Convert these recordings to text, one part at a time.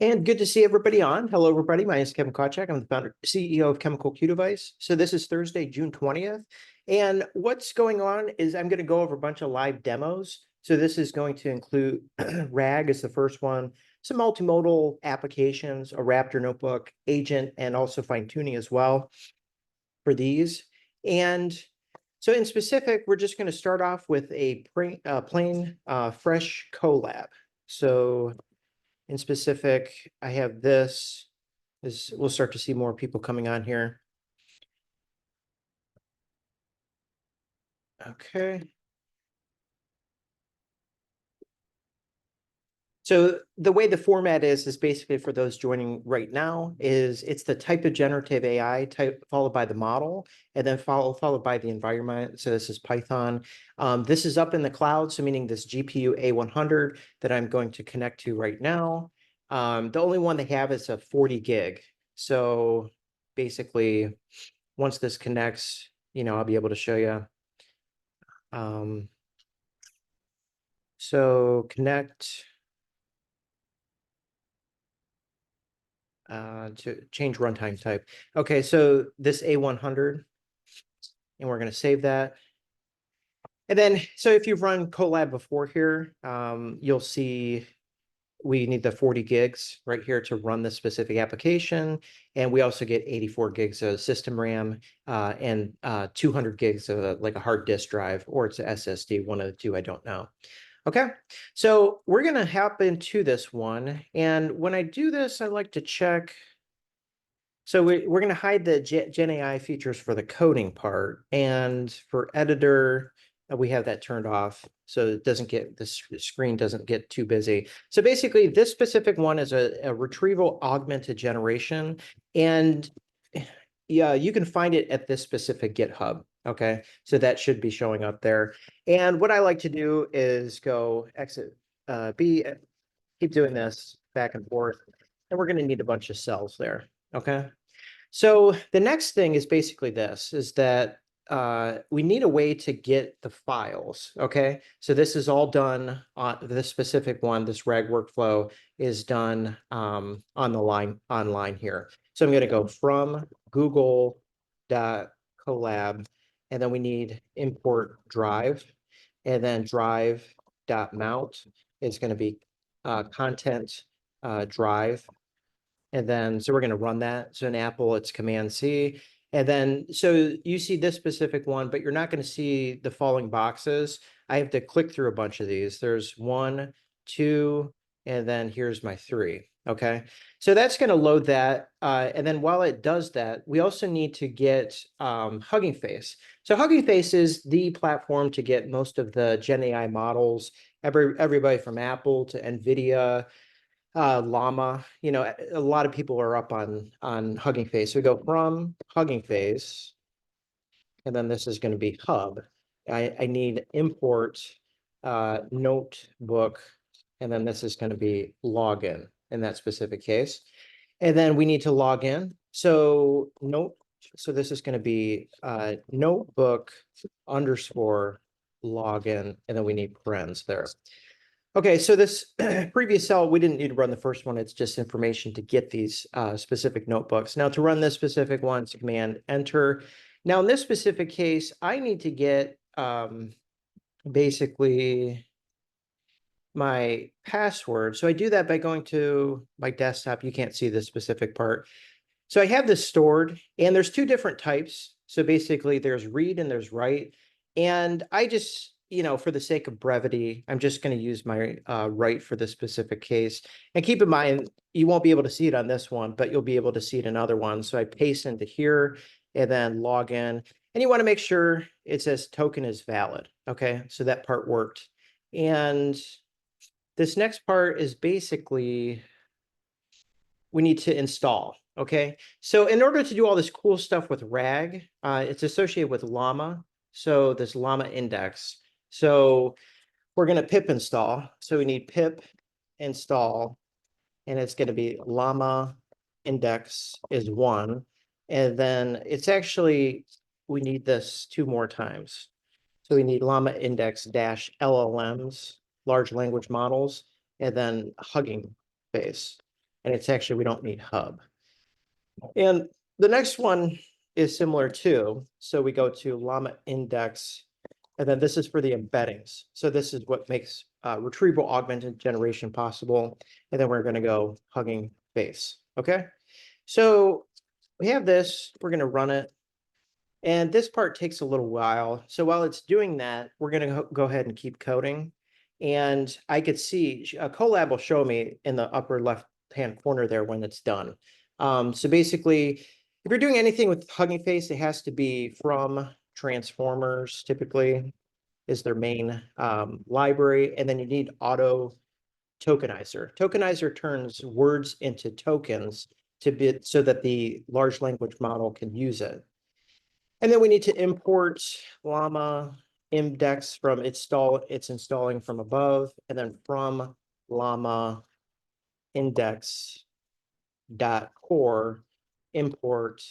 And good to see everybody on. Hello, everybody. My name is Kevin Kawchak. I'm the founder, CEO of Chemical Q Device. So this is Thursday, June 20th. And what's going on is I'm going to go over a bunch of live demos. So this is going to include RAG is the first one, some multimodal applications, a Raptor notebook, agent, and also fine tuning as well for these. And so in specific, we're just going to start off with a plain fresh collab. So in specific, I have this. We'll start to see more people coming on here. Okay. So the way the format is basically for those joining right now is it's the type of generative AI type followed by the model and then followed by the environment. So this is Python. This is up in the cloud, so meaning this GPU A100 that I'm going to connect to right now. The only one they have is a 40 gig. So basically, once this connects, I'll be able to show you. So connect. To change runtime type. Okay, so this A100, and we're going to save that. And then, so if you've run Colab before here, you'll see we need the 40 gigs right here to run this specific application. And we also get 84 gigs of system RAM and 200 gigs of like a hard disk drive, or it's a SSD, one of the two, I don't know. Okay, so we're going to hop into this one. And when I do this, I like to check. So we're going to hide the GenAI features for the coding part. And for editor, we have that turned off. So it doesn't get, the screen doesn't get too busy. So basically, this specific one is a retrieval augmented generation. And yeah, you can find it at this specific GitHub. Okay, so that should be showing up there. And what I like to do is go exit B, keep doing this back and forth. And we're going to need a bunch of cells there. Okay. So the next thing is basically this, is that we need a way to get the files. Okay. So this is all done on this specific one. This RAG workflow is done on the line online here. So I'm going to go from Google.Colab, and then we need import drive, and then drive.mount is going to be content drive. And then, so we're going to run that. So in Apple, it's Command C. And then, so you see this specific one, but you're not going to see the following boxes. I have to click through a bunch of these. There's 1, 2, and then here's my 3. Okay. So that's going to load that. And then while it does that, we also need to get Hugging Face. So Hugging Face is the platform to get most of the Gen AI models, everybody from Apple to NVIDIA, Llama, a lot of people are up on Hugging Face. So we go from Hugging Face, and then this is going to be hub. I need import notebook, and then this is going to be login in that specific case. And then we need to log in. So this is going to be notebook underscore login, and then we need parens there. Okay, so this previous cell, we didn't need to run the first one. It's just information to get these specific notebooks. Now to run this specific one, it's Command Enter. Now in this specific case, I need to get basically my password. So I do that by going to my desktop. You can't see this specific part. So I have this stored, and there's two different types. So basically there's read and there's write. And I just, for the sake of brevity, I'm just going to use my write for this specific case. And keep in mind, you won't be able to see it on this one, but you'll be able to see it in other ones. So I paste into here and then log in. And you want to make sure it says token is valid. Okay, so that part worked. And this next part is basically, we need to install. Okay, so in order to do all this cool stuff with RAG, it's associated with Llama. So this Llama index. So we're going to pip install. So we need pip install, and it's going to be Llama index is 1. And then it's actually, we need this 2 more times. So we need Llama index dash LLMs, large language models, and then Hugging Face. and it's actually, we don't need hub. And the next one is similar too. So we go to llama index, and then this is for the embeddings. So this is what makes retrieval augmented generation possible. And then we're going to go Hugging Face. Okay. So we have this, we're going to run it. And this part takes a little while. So while it's doing that, we're going to go ahead and keep coding. And I could see Colab will show me in the upper left-hand corner there when it's done. So basically, if you're doing anything with Hugging Face, it has to be from transformers, typically is their main library. And then you need auto tokenizer. Tokenizer turns words into tokens to be so that the large language model can use it. And then we need to import llama index from it's installing from above, and then from llama index dot core import.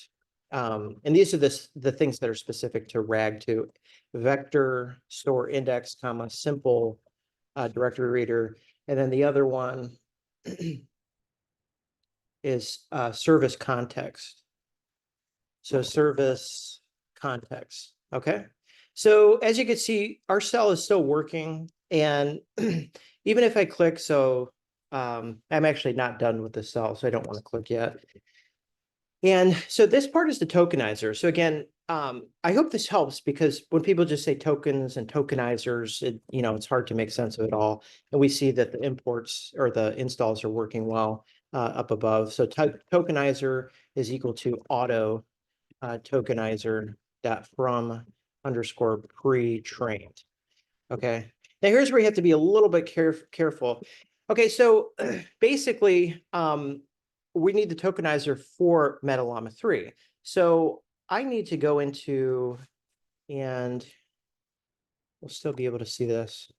And these are the things that are specific to RAG2: vector store index, comma, simple directory reader. And then the other one is service context. So service context. Okay. So as you can see, our cell is still working. And even if I click, so I'm actually not done with the cell, so I don't want to click yet. And so this part is the tokenizer. So again, I hope this helps, because when people just say tokens and tokenizers, it's hard to make sense of it all. And we see that the imports or the installs are working well up above. So tokenizer is equal to auto tokenizer dot from underscore pre-trained. Okay. Now here's where you have to be a little bit careful. Okay, so basically, we need the tokenizer for MetaLlama 3. So I need to go into, and we'll still be able to see this.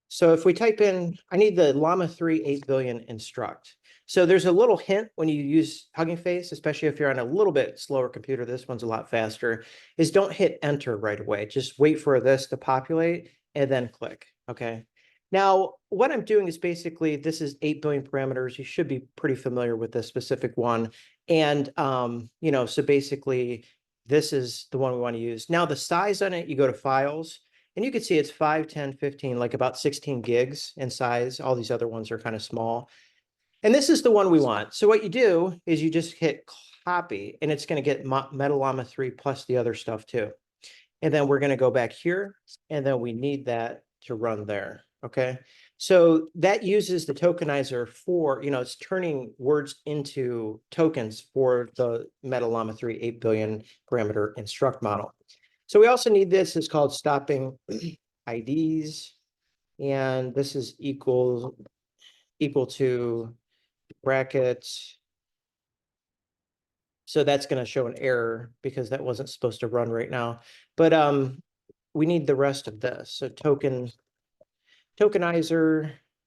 So if we type in, I need the Llama 3 8 billion instruct. So there's a little hint when you use Hugging Face, especially if you're on a little bit slower computer, this one's a lot faster, is don't hit enter right away. Just wait for this to populate and then click. Okay. Now, what I'm doing is basically, this is 8 billion parameters. You should be pretty familiar with this specific one. And, so basically, this is the one we want to use. Now, the size on it, you go to Files, and you can see it's 5, 10, 15, like about 16 gigs in size. All these other ones are kind of small. And this is the one we want. So what you do is you just hit copy, and it's going to get MetaLlama 3 plus the other stuff too. And then we're going to go back here, and then we need that to run there. Okay. So that uses the tokenizer for, it's turning words into tokens for the MetaLlama 3 8 billion parameter instruct model. So we also need this. It's called stopping IDs. And this is equal to brackets. So that's going to show an error because that wasn't supposed to run right now. But we need the rest of this. So tokenizer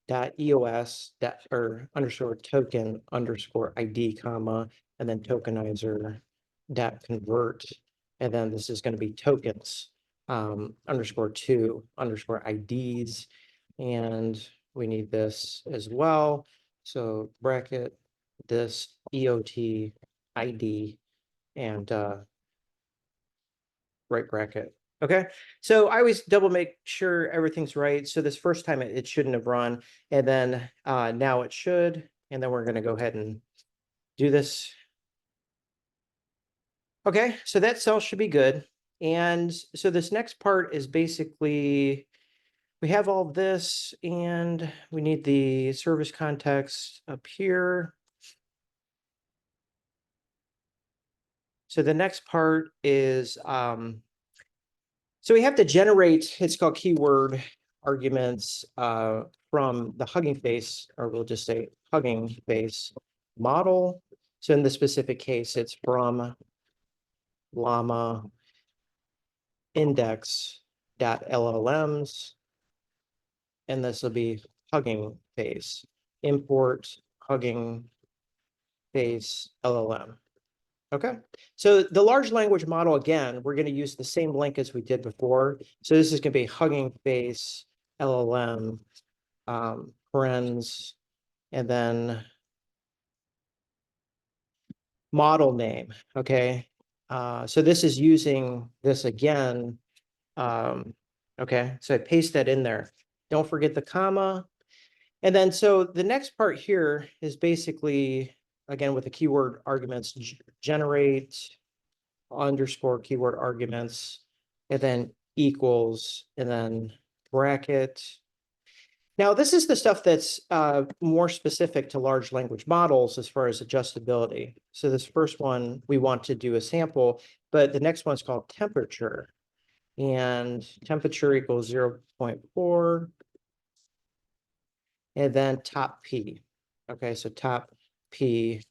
dot eos dot or underscore token underscore ID comma, and then tokenizer dot convert, and then this is going to be tokens underscore 2 underscore IDs, and we need this as well. So bracket this EOT ID and right bracket. Okay, so I always double make sure everything's right. So this first time it shouldn't have run, and then now it should. And then we're going to go ahead and do this. Okay, so that cell should be good. And so this next part is basically, we have all this, and we need the service context up here. So the next part is, so we have to generate, it's called keyword arguments from the Hugging Face, or we'll just say Hugging Face model. So in this specific case, it's from llama index.llms, and this will be Hugging Face, import Hugging Face LLM. Okay, so the large language model, again, we're going to use the same link as we did before. So this is going to be Hugging Face LLM parens and then model name. Okay. So this is using this again. Okay, so I paste that in there. Don't forget the comma. And then so the next part here is basically, again, with the keyword arguments, generate underscore keyword arguments, and then equals, and then bracket. Now, this is the stuff that's more specific to large language models as far as adjustability. So this first one, we want to do a sample, but the next one's called temperature. And temperature equals 0.4, and then top P. Okay, so top P.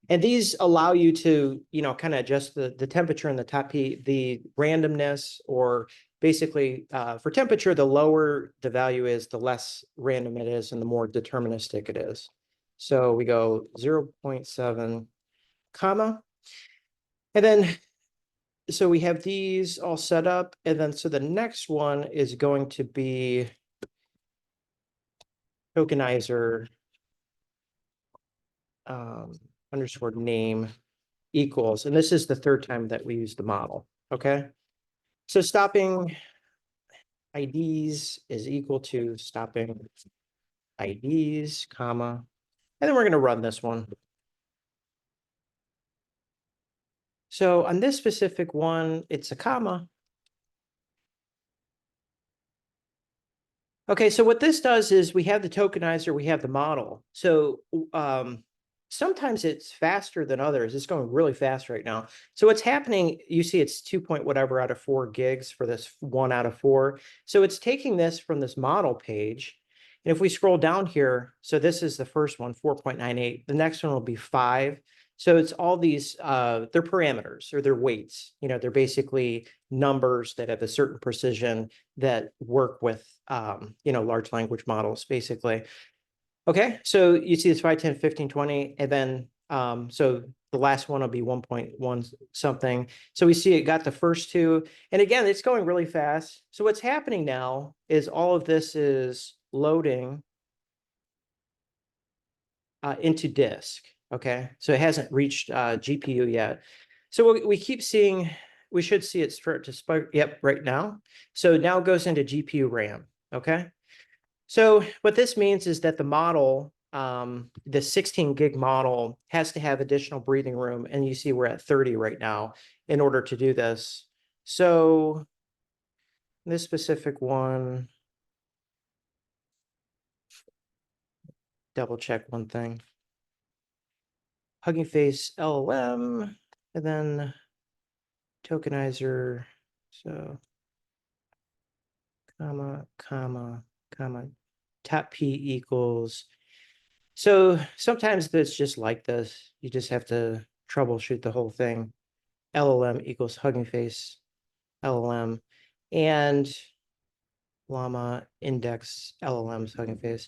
And these allow you to, kind of adjust the temperature and the top P, the randomness, or basically for temperature, the lower the value is, the less random it is, and the more deterministic it is. So we go 0.7, comma. And then, so we have these all set up. And then, so the next one is going to be tokenizer underscore name equals, and this is the third time that we use the model. Okay, so stopping IDs is equal to stopping IDs, comma, and then we're going to run this one. So on this specific one, it's a comma. Okay, so what this does is we have the tokenizer, we have the model. So sometimes it's faster than others. It's going really fast right now. So what's happening, you see it's 2 point whatever out of 4 gigs for this 1 out of 4. So it's taking this from this model page. And if we scroll down here, so this is the first one, 4.98. The next one will be 5. So it's all these, they're parameters or they're weights. They're basically numbers that have a certain precision that work with, large language models, basically. Okay, so you see this 5, 10, 15, 20, and then, so the last one will be 1.1 something. So we see it got the first two. And again, it's going really fast. So what's happening now is all of this is loading into disk. Okay, so it hasn't reached GPU yet. So we keep seeing, we should see it start to spike. Yep, right now. So now it goes into GPU RAM. Okay, so what this means is that the model, the 16 gig model, has to have additional breathing room. And you see we're at 30 right now in order to do this. So this specific one, double check one thing. Hugging Face LLM, and then tokenizer. So comma, comma, comma, top P equals. So sometimes it's just like this. You just have to troubleshoot the whole thing. LLM equals Hugging Face LLM, and llama index LLM's Hugging Face.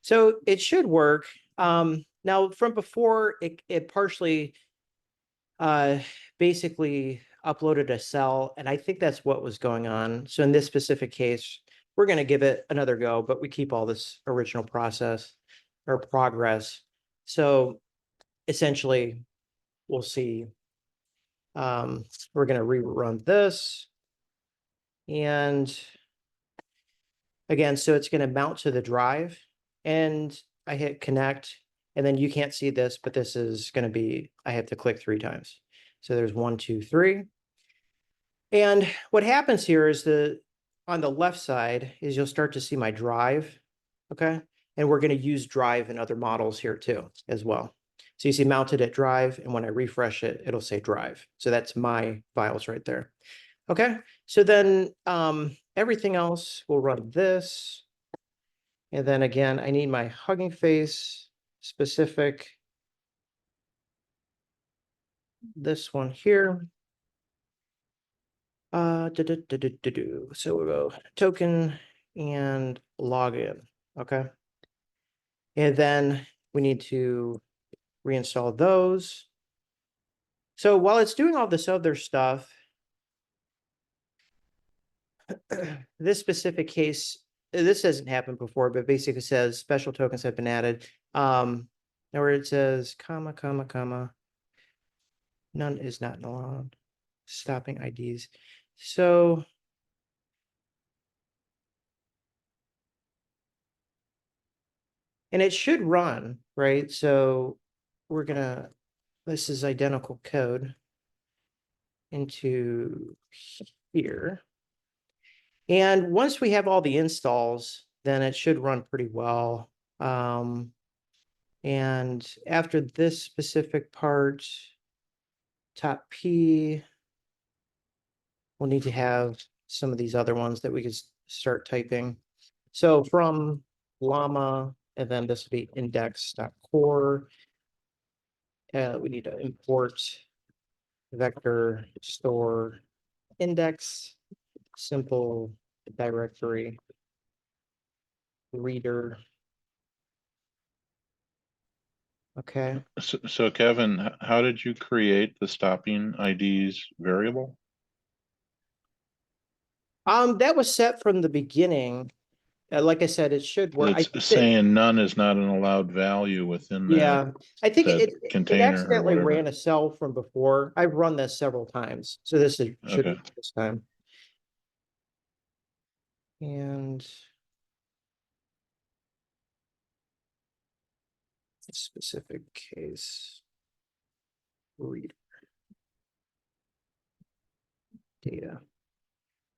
So it should work. Now from before, it partially basically uploaded a cell, and I think that's what was going on. So in this specific case, we're going to give it another go, but we keep all this original process or progress. So essentially, we'll see. We're going to rerun this. And again, so it's going to mount to the drive, and I hit connect, and then you can't see this, but this is going to be, I have to click 3 times. So there's 1, 2, 3. And what happens here is on the left side is you'll start to see my drive. Okay. And we're going to use drive in other models here too, as well. So you see mounted at drive, and when I refresh it, it'll say drive. So that's my files right there. Okay. So then everything else will run this. And then again, I need my Hugging Face specific. This one here. So we'll go token and login. Okay. And then we need to reinstall those. So while it's doing all this other stuff, this specific case, this hasn't happened before, but basically says special tokens have been added. Where it says comma, comma, comma, none is not allowed, stopping IDs. So and it should run, right? So we're gonna, this is identical code into here. And once we have all the installs, then it should run pretty well. And after this specific part, top P, we'll need to have some of these other ones that we could start typing. So from llama, and then this will be index.core. We need to import vector store index, simple directory reader. Okay. So Kevin, how did you create the stopping IDs variable? That was set from the beginning. Like I said, it should work. I It's think that, saying none is not an allowed value within yeah, I think that it container or accidentally whatever. ran a cell from before. I've run this several times, so this should Okay. be this time. And specific case read data.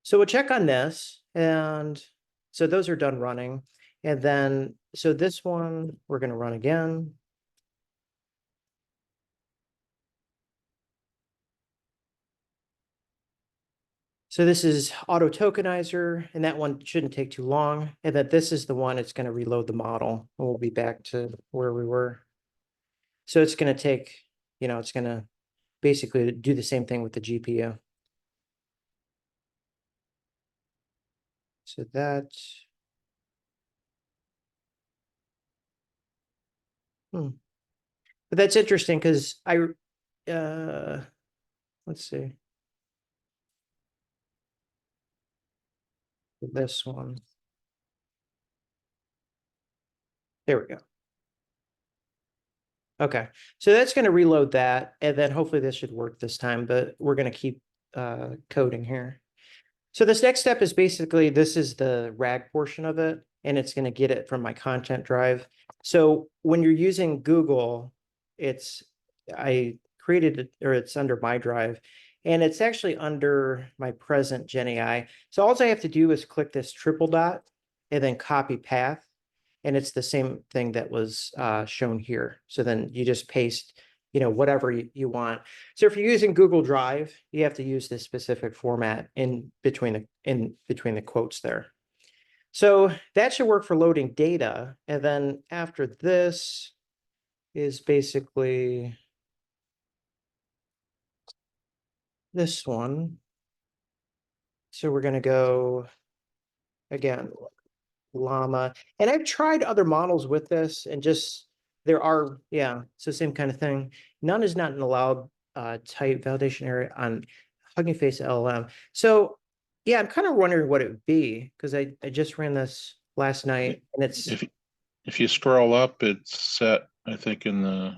So we'll check on this, and so those are done running. And then, so this one, we're going to run again. So this is auto tokenizer, and that one shouldn't take too long. And that this is the one it's going to reload the model, and we'll be back to where we were. So it's going to take, it's going to basically do the same thing with the GPU. So that, but that's interesting because let's see, this one. There we go. Okay, so that's going to reload that, and then hopefully this should work this time, but we're going to keep coding here. So this next step is basically, this is the RAG portion of it, and it's going to get it from my content drive. So when you're using Google, I created it, or it's under my drive, and it's actually under my present GenAI. So all I have to do is click this triple dot and then copy path. And it's the same thing that was shown here. So then you just paste, whatever you want. So if you're using Google Drive, you have to use this specific format in between the quotes there. So that should work for loading data. And then after this is basically this one. So we're going to go again, llama. And I've tried other models with this, and just so same kind of thing. None is not an allowed type validation area on Hugging Face LLM. So yeah, I'm kind of wondering what it would be, because I just ran this last night, and it's If you scroll up, it's set, I think, in the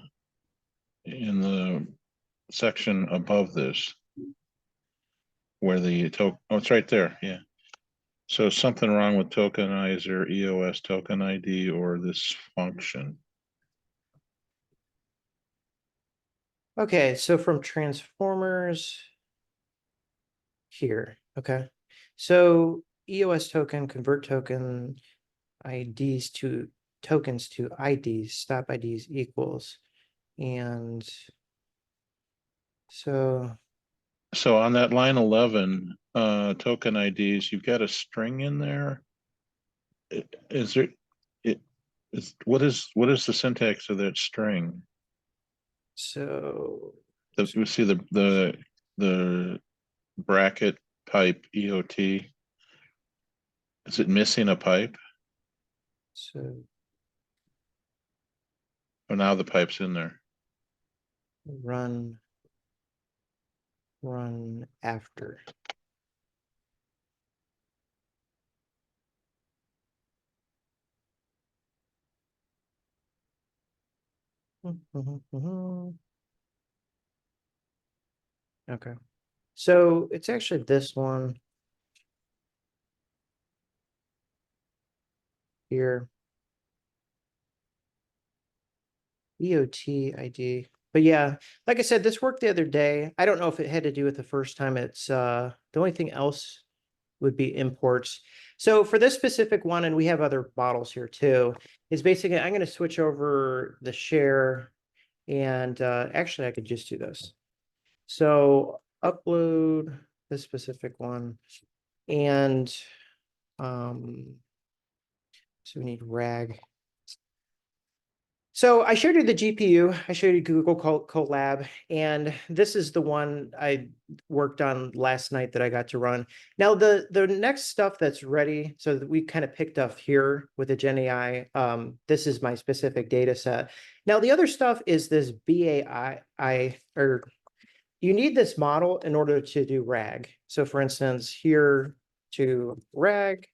section above this, where the it's right there. Yeah. So something wrong with tokenizer, EOS token ID, or this function. okay. So from transformers here, okay. So EOS token, convert token IDs to tokens to IDs, stop IDs equals. And so on that line 11, token IDs, you've got a string in there. Is there, what is the syntax of that string? You see the bracket pipe EOT. Is it missing a pipe? So Oh, now the pipe's in there. run after. Okay. So it's actually this one here. EOT ID. But yeah, like I said, this worked the other day. I don't know if it had to do with the first time. It's the only thing else would be imports. So for this specific one, and we have other models here too, is basically I'm going to switch over the share, and actually I could just do this. So upload this specific one, and so we need RAG. So I showed you the GPU, I showed you Google Colab, and this is the one I worked on last night that I got to run. Now the next stuff that's ready, so that we kind of picked up here with the GenAI, this is my specific data set. Now the other stuff is this BAI, or you need this model in order to do RAG. So for instance, here to RAG,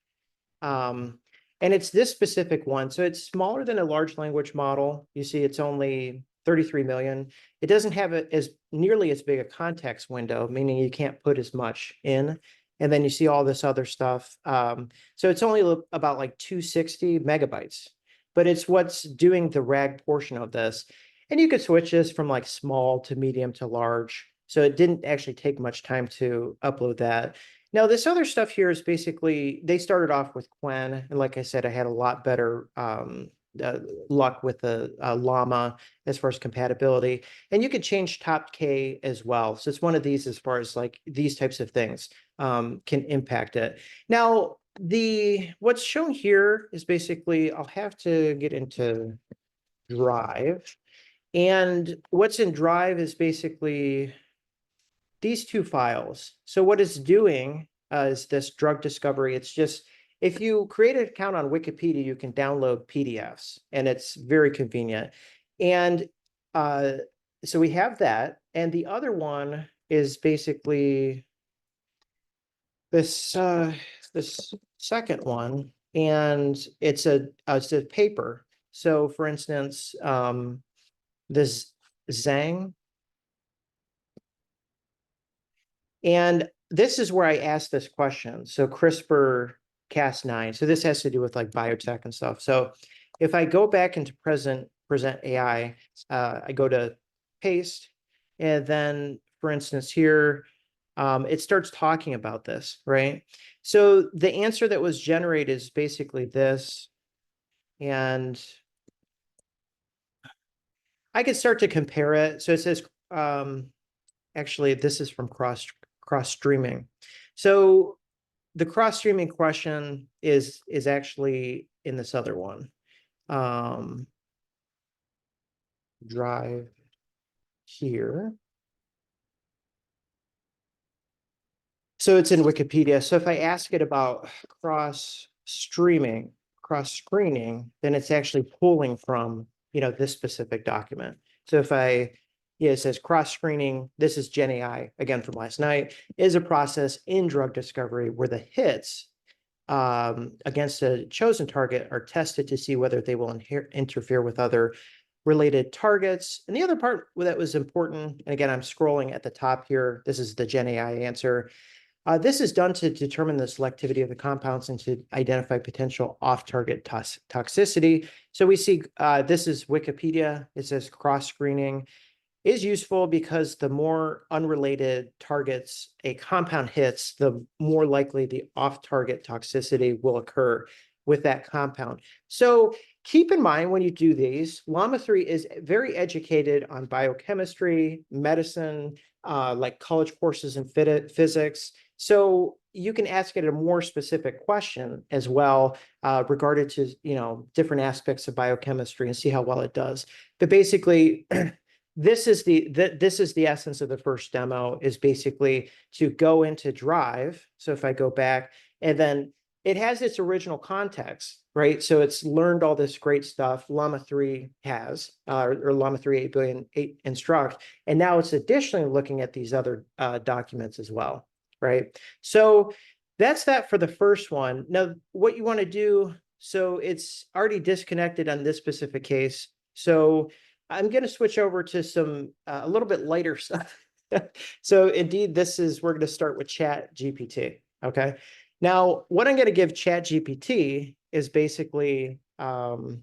and it's this specific one. So it's smaller than a large language model. You see, it's only 33 million. It doesn't have as nearly as big a context window, meaning you can't put as much in. And then you see all this other stuff. So it's only about like 260 megabytes, but it's what's doing the RAG portion of this. And you could switch this from like small to medium to large. So it didn't actually take much time to upload that. Now, this other stuff here is basically, they started off with Quen, and like I said, I had a lot better luck with the Llama as far as compatibility. And you could change top K as well. So it's one of these as far as like these types of things can impact it. Now, what's shown here is basically, I'll have to get into Drive. And what's in Drive is basically these two files. So what it's doing is this drug discovery. It's just, if you create an account on Wikipedia, you can download PDFs, and it's very convenient. And so we have that. And the other one is basically this second one, and it's a paper. So for instance, this Zhang. And this is where I asked this question. So CRISPR Cas9. So this has to do with like biotech and stuff. So if I go back into present AI, I go to paste, and then for instance here, it starts talking about this, right? So the answer that was generated is basically this, and I could start to compare it. So it says, actually, this is from cross streaming. So the cross streaming question is actually in this other one. Drive here. So it's in Wikipedia. So if I ask it about cross screening, then it's actually pulling from, this specific document. So if it says cross screening, this is GenAI, again from last night, is a process in drug discovery where the hits against a chosen target are tested to see whether they will interfere with other related targets. And the other part that was important, and again, I'm scrolling at the top here, this is the GenAI answer. This is done to determine the selectivity of the compounds and to identify potential off-target toxicity. So we see this is Wikipedia. It says cross-screening is useful because the more unrelated targets a compound hits, the more likely the off-target toxicity will occur with that compound. So keep in mind when you do these, Llama 3 is very educated on biochemistry, medicine, like college courses in physics. So you can ask it a more specific question as well, regarded to, different aspects of biochemistry, and see how well it does. But basically, this is the essence of the first demo, is basically to go into Drive. So if I go back, and then it has its original context, right? So it's learned all this great stuff Llama 3 has, or Llama 3 8 billion 8 instruct. And now it's additionally looking at these other documents as well, right? So that's that for the first one. Now, what you want to do, so it's already disconnected on this specific case. So I'm going to switch over to some a little bit lighter stuff. So indeed, we're going to start with ChatGPT. Okay. Now, what I'm going to give ChatGPT is basically some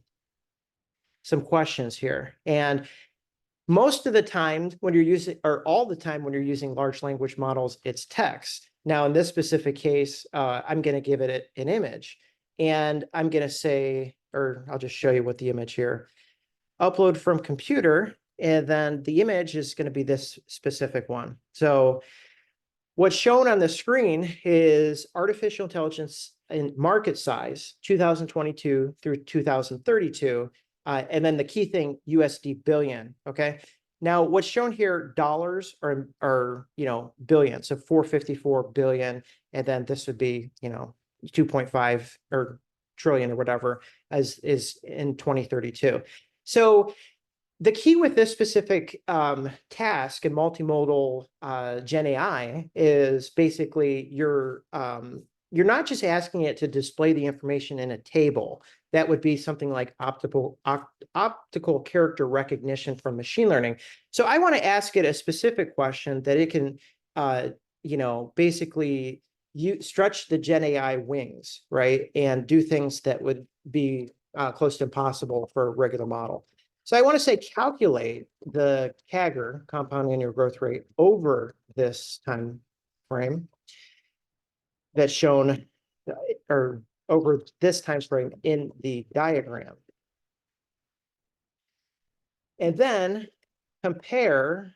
questions here. And most of the time when you're using, or all the time when you're using large language models, it's text. Now, in this specific case, I'm going to give it an image. And I'm going to say, or I'll just show you what the image here. Upload from computer, and then the image is going to be this specific one. So what's shown on the screen is artificial intelligence in market size, 2022 through 2032. And then the key thing, USD billion, okay? Now, what's shown here, dollars are billion, so 454 billion, and then this would be, 2.5 or trillion or whatever, as is in 2032. So the key with this specific task in multimodal Gen AI is basically you're not just asking it to display the information in a table. That would be something like optical character recognition from machine learning. So I want to ask it a specific question that it can, basically stretch the Gen AI wings, right, and do things that would be close to impossible for a regular model. So I want to say calculate the CAGR, compound annual growth rate, over this time frame that's shown, or over this time frame in the diagram. And then compare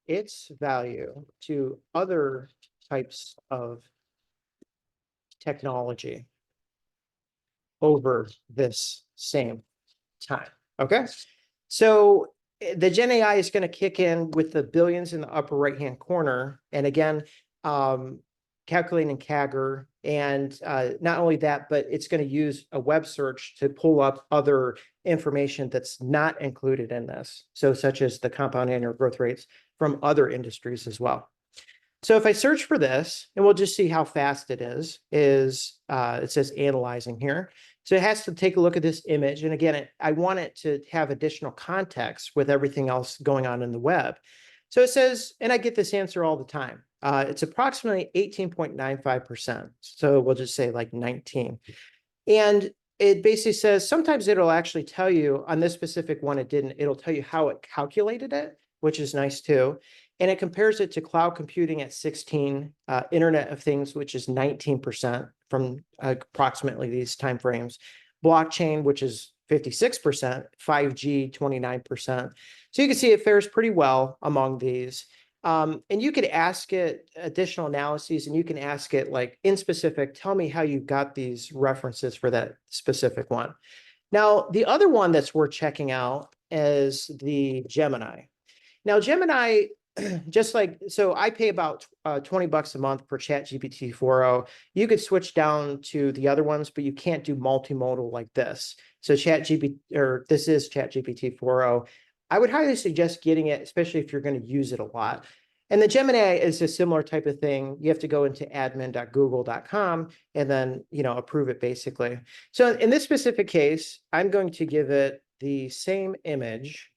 its value to other types of technology over this same time. Okay. So the Gen AI is going to kick in with the billions in the upper right-hand corner. And again, calculating CAGR. And not only that, but it's going to use a web search to pull up other information that's not included in this. So such as the compound annual growth rates from other industries as well. So if I search for this, and we'll just see how fast it is it says analyzing here. So it has to take a look at this image. And again, I want it to have additional context with everything else going on in the web. So it says, and I get this answer all the time. It's approximately 18.95%. So we'll just say like 19. And it basically says, sometimes it'll actually tell you on this specific one, it'll tell you how it calculated it, which is nice too. And it compares it to cloud computing at 16, Internet of Things, which is 19% from approximately these timeframes, blockchain, which is 56%, 5G, 29%. So you can see it fares pretty well among these. And you could ask it additional analyses, and you can ask it like in specific, tell me how you got these references for that specific one. Now, the other one that's worth checking out is the Gemini. Now, Gemini, just like, so I pay about $20 a month per ChatGPT 4.0. You could switch down to the other ones, but you can't do multimodal like this. So this is ChatGPT 4.0. I would highly suggest getting it, especially if you're going to use it a lot. And the Gemini is a similar type of thing. You have to go into admin.google.com and then, approve it basically. So in this specific case, I'm going to give it the same image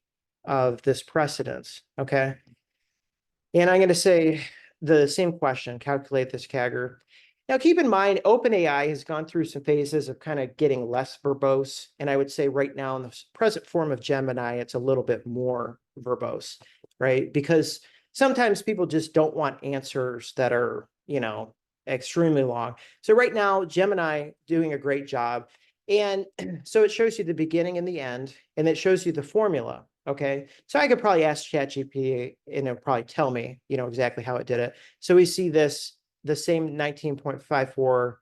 of this precedence, okay? And I'm going to say the same question, calculate this CAGR. Now, keep in mind, OpenAI has gone through some phases of kind of getting less verbose. And I would say right now in the present form of Gemini, it's a little bit more verbose, right? Because sometimes people just don't want answers that are, extremely long. So right now, Gemini doing a great job. And so it shows you the beginning and the end, and it shows you the formula. Okay, so I could probably ask ChatGPT and it'll probably tell me, exactly how it did it. So we see this, the same 19.54.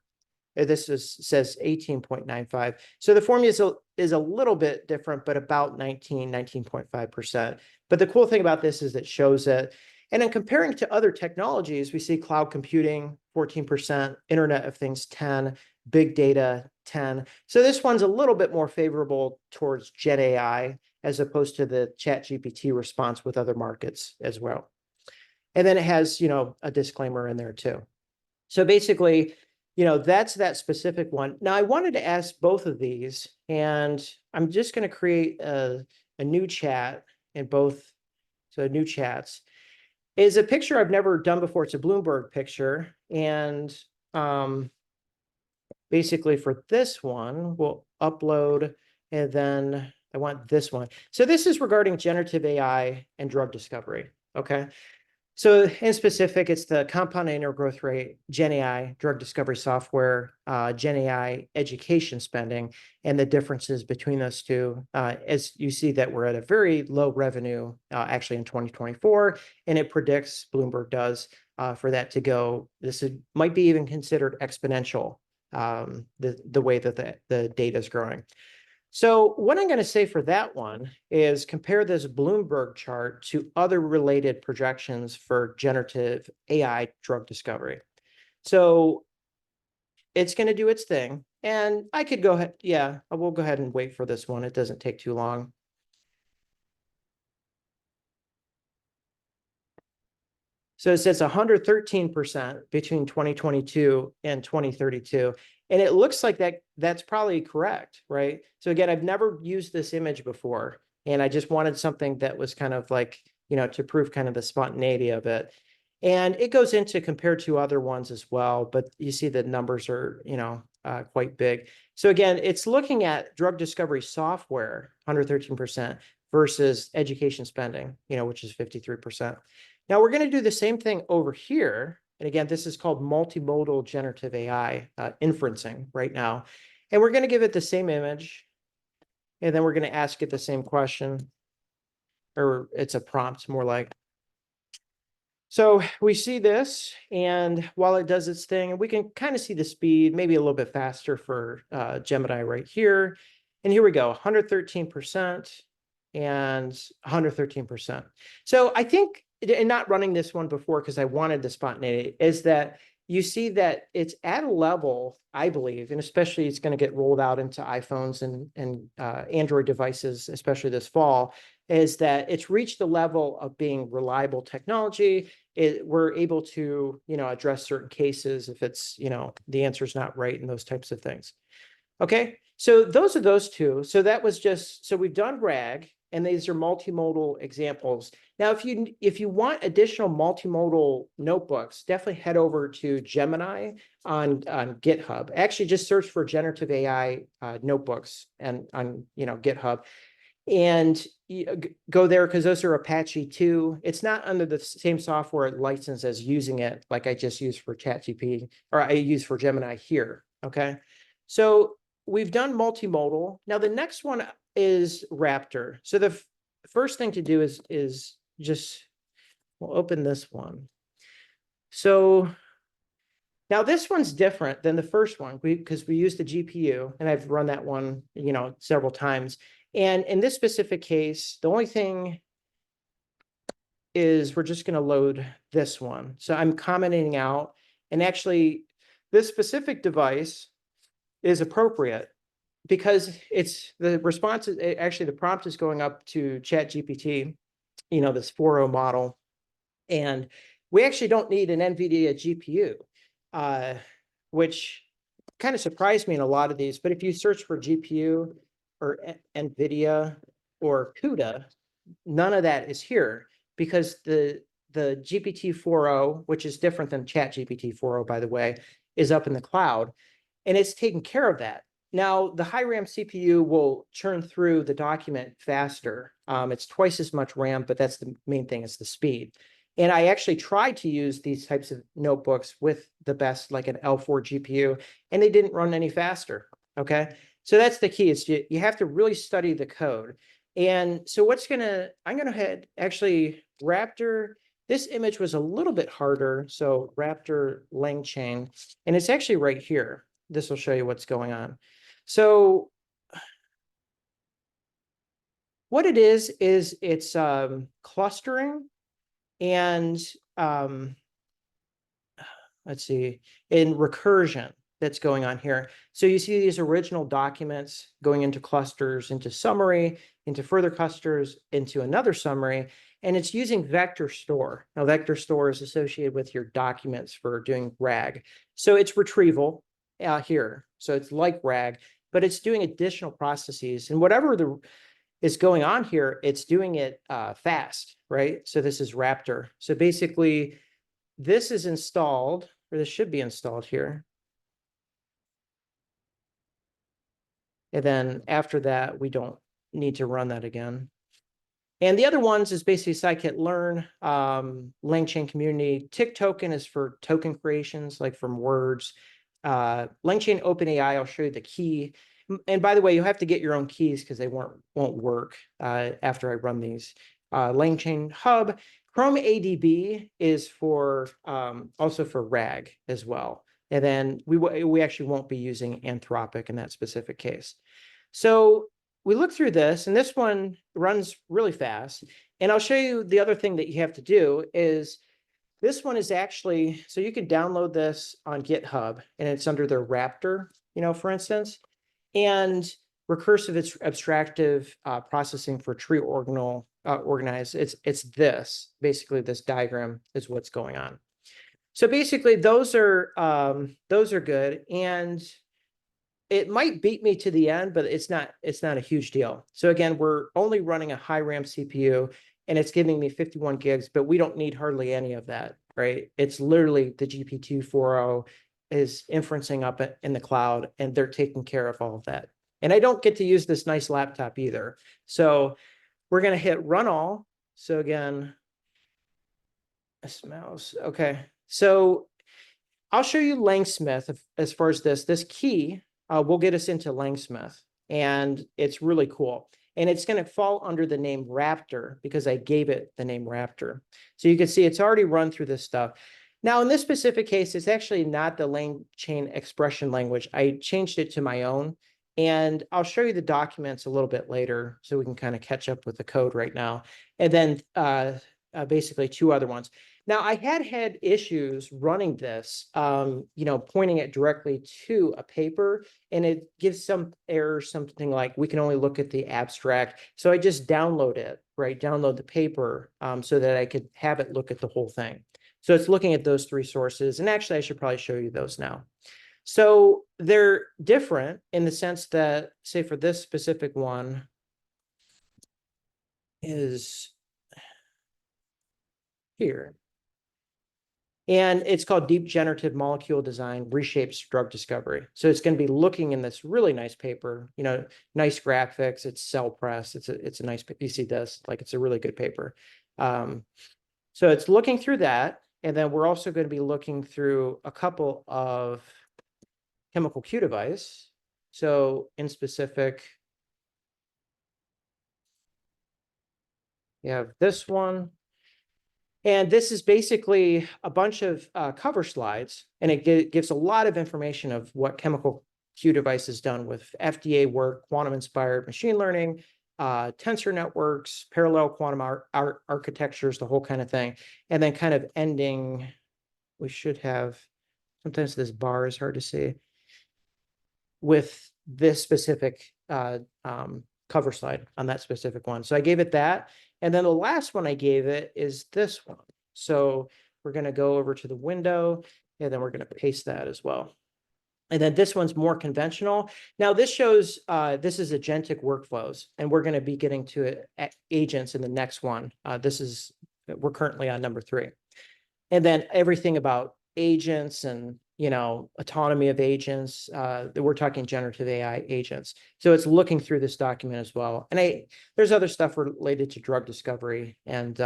This says 18.95. So the formula is a little bit different, but about 19.5%. But the cool thing about this is it shows it. And then comparing to other technologies, we see cloud computing, 14%, Internet of Things, 10, big data, 10. So this one's a little bit more favorable towards Gen AI as opposed to the ChatGPT response with other markets as well. And then it has, a disclaimer in there too. So basically, that's that specific one. Now I wanted to ask both of these, and I'm just going to create a new chat in both, so new chats, is a picture I've never done before. It's a Bloomberg picture. And basically for this one, we'll upload, and then I want this one. So this is regarding generative AI and drug discovery. Okay. So in specific, it's the compound annual growth rate, GenAI, drug discovery software, GenAI education spending, and the differences between those two. As you see that we're at a very low revenue, actually in 2024, and it predicts, Bloomberg does, for that to go, might be even considered exponential, the way that the data is growing. So what I'm going to say for that one is compare this Bloomberg chart to other related projections for generative AI drug discovery. So it's going to do its thing. And I could go ahead. Yeah, I will go ahead and wait for this one. It doesn't take too long. So it says 113% between 2022 and 2032. And it looks like that's probably correct, right? So again, I've never used this image before, and I just wanted something that was kind of like, to prove kind of the spontaneity of it. And it goes into compared to other ones as well, but you see the numbers are, quite big. So again, it's looking at drug discovery software, 113%, versus education spending, which is 53%. Now we're going to do the same thing over here. And again, this is called multimodal generative AI inferencing right now. And we're going to give it the same image. And then we're going to ask it the same question. Or it's a prompt, more like. So we see this, and while it does its thing, we can kind of see the speed, maybe a little bit faster for Gemini right here. And here we go, 113% and 113%. So I think, and not running this one before because I wanted the spontaneity, is that you see that it's at a level, I believe, and especially it's going to get rolled out into iPhones and Android devices, especially this fall, is that it's reached the level of being reliable technology. We're able to, address certain cases if it's, the answer is not right and those types of things. Okay, so those are those two. So that was just, so we've done RAG, and these are multimodal examples. Now, if you want additional multimodal notebooks, definitely head over to Gemini on GitHub. Actually, just search for generative AI notebooks and on GitHub, and go there because those are Apache 2. It's not under the same software license as using it like I just used for ChatGPT, or I use for Gemini here. Okay, so we've done multimodal. Now the next one is RAPTOR. So the first thing to do is just, we'll open this one. So now this one's different than the first one because we use the GPU, and I've run that one, several times. And in this specific case, the only thing is we're just going to load this one. So I'm commenting out, and actually this specific device is appropriate because it's the response is actually the prompt is going up to ChatGPT, this 4.0 model. And we actually don't need an NVIDIA GPU, which kind of surprised me in a lot of these. But if you search for GPU or NVIDIA or CUDA, none of that is here because the GPT 4.0, which is different than ChatGPT 4.0, by the way, is up in the cloud, and it's taking care of that. Now, the high RAM CPU will churn through the document faster. It's twice as much RAM, but that's the main thing, is the speed. And I actually tried to use these types of notebooks with the best, like an L4 GPU, and they didn't run any faster. Okay, so that's the key, is you have to really study the code. And so I'm gonna head, actually, RAPTOR, this image was a little bit harder. So RAPTOR LangChain, and it's actually right here. This will show you what's going on. So what it is it's clustering, and let's see, in recursion that's going on here. So you see these original documents going into clusters, into summary, into further clusters, into another summary, and it's using vector store. Now, vector store is associated with your documents for doing RAG. So it's retrieval here. So it's like RAG, but it's doing additional processes. And whatever is going on here, it's doing it fast, right? So this is RAPTOR. So basically, this is installed, or this should be installed here. And then after that, we don't need to run that again. And the other ones is basically scikit-learn, LangChain community. Tick token is for token creations, like from words. LangChain OpenAI, I'll show you the key. And by the way, you have to get your own keys because they won't work after I run these. LangChain Hub. Chrome ADB is for also for RAG as well. And then we actually won't be using Anthropic in that specific case. So we look through this, and this one runs really fast. And I'll show you the other thing that you have to do is this one is actually, so you can download this on GitHub, and it's under their RAPTOR, for instance, and recursive abstractive processing for tree organize. It's this, basically this diagram is what's going on. So basically those are good. And it might beat me to the end, but it's not a huge deal. So again, we're only running a high RAM CPU, and it's giving me 51 gigs, but we don't need hardly any of that, right? It's literally the GPT-4o is inferencing up in the cloud, and they're taking care of all of that. And I don't get to use this nice laptop either. So we're going to hit run all. So again, this mouse. Okay. So I'll show you Langsmith as far as this key will get us into Langsmith, and it's really cool. And it's going to fall under the name RAPTOR because I gave it the name RAPTOR. So you can see it's already run through this stuff. Now, in this specific case, it's actually not the LangChain expression language. I changed it to my own, and I'll show you the documents a little bit later so we can kind of catch up with the code right now. And then basically two other ones. Now, I had issues running this, pointing it directly to a paper, and it gives some errors, something like we can only look at the abstract. So I just download it, right? Download the paper so that I could have it look at the whole thing. So it's looking at those three sources. And actually, I should probably show you those now. So they're different in the sense that, say, for this specific one is here. And it's called Deep Generative Molecule Design Reshapes Drug Discovery. So it's going to be looking in this really nice paper, nice graphics. It's cell press. It's a nice, you see this, like it's a really good paper. So it's looking through that. And then we're also going to be looking through a couple of chemical Q device. So in specific, you have this one. And this is basically a bunch of cover slides, and it gives a lot of information of what chemical Q device has done with FDA work, quantum-inspired machine learning, tensor networks, parallel quantum architectures, the whole kind of thing. And then kind of ending, we should have, sometimes this bar is hard to see, with this specific cover slide on that specific one. So I gave it that. And then the last one I gave it is this one. So we're going to go over to the window, and then we're going to paste that as well. And then this one's more conventional. Now this shows, this is agentic workflows, and we're going to be getting to it, agents in the next one. We're currently on number 3. And then everything about agents and, autonomy of agents, we're talking generative AI agents. So it's looking through this document as well. And there's other stuff related to drug discovery and,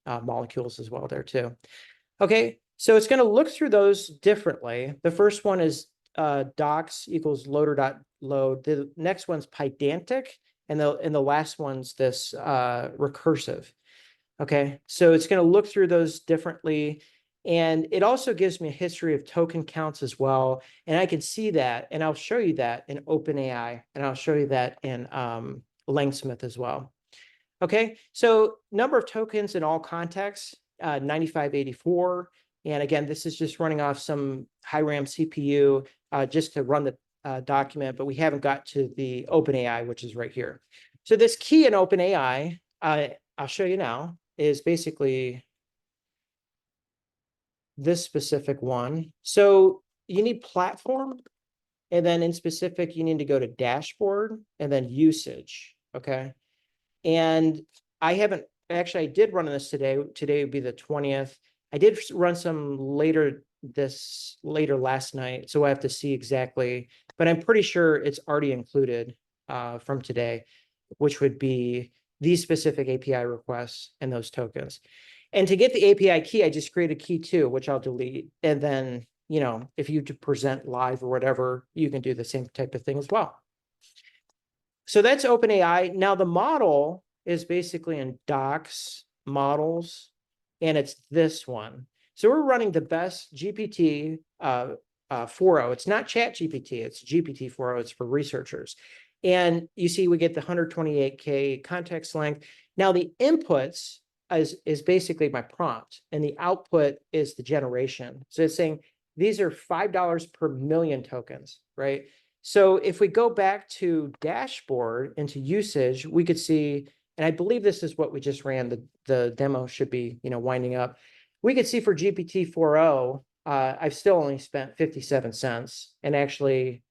molecules as well there too. Okay, so it's going to look through those differently. The first one is docs equals loader.load. The next one's pydantic, and the last one's this recursive. Okay, so it's going to look through those differently. And it also gives me a history of token counts as well. And I can see that, and I'll show you that in OpenAI, and I'll show you that in Langsmith as well. Okay, so number of tokens in all contexts, 9584. And again, this is just running off some high RAM CPU just to run the document, but we haven't got to the OpenAI, which is right here. So this key in OpenAI, I'll show you now, is basically this specific one. So you need platform, and then in specific, you need to go to dashboard and then usage. okay? And I haven't, actually, I did run this today. Today would be the 20th. I did run some later last night, so I have to see exactly, but I'm pretty sure it's already included from today, which would be these specific API requests and those tokens. And to get the API key, I just create a key too, which I'll delete. And then, you know, if you to present live or whatever, you can do the same type of thing as well. So that's OpenAI. Now the model is basically in docs, models, and it's this one. So we're running the best GPT 4.0. It's not ChatGPT, it's GPT 4.0. It's for researchers. And you see we get the 128K context length. Now the inputs is basically my prompt, and the output is the generation. So it's saying these are $5 per million tokens, right? So if we go back to dashboard into usage, we could see, and I believe this is what we just ran, the demo should be, you know, winding up. We could see for GPT 4.0, I've still only spent 57 cents. And actually,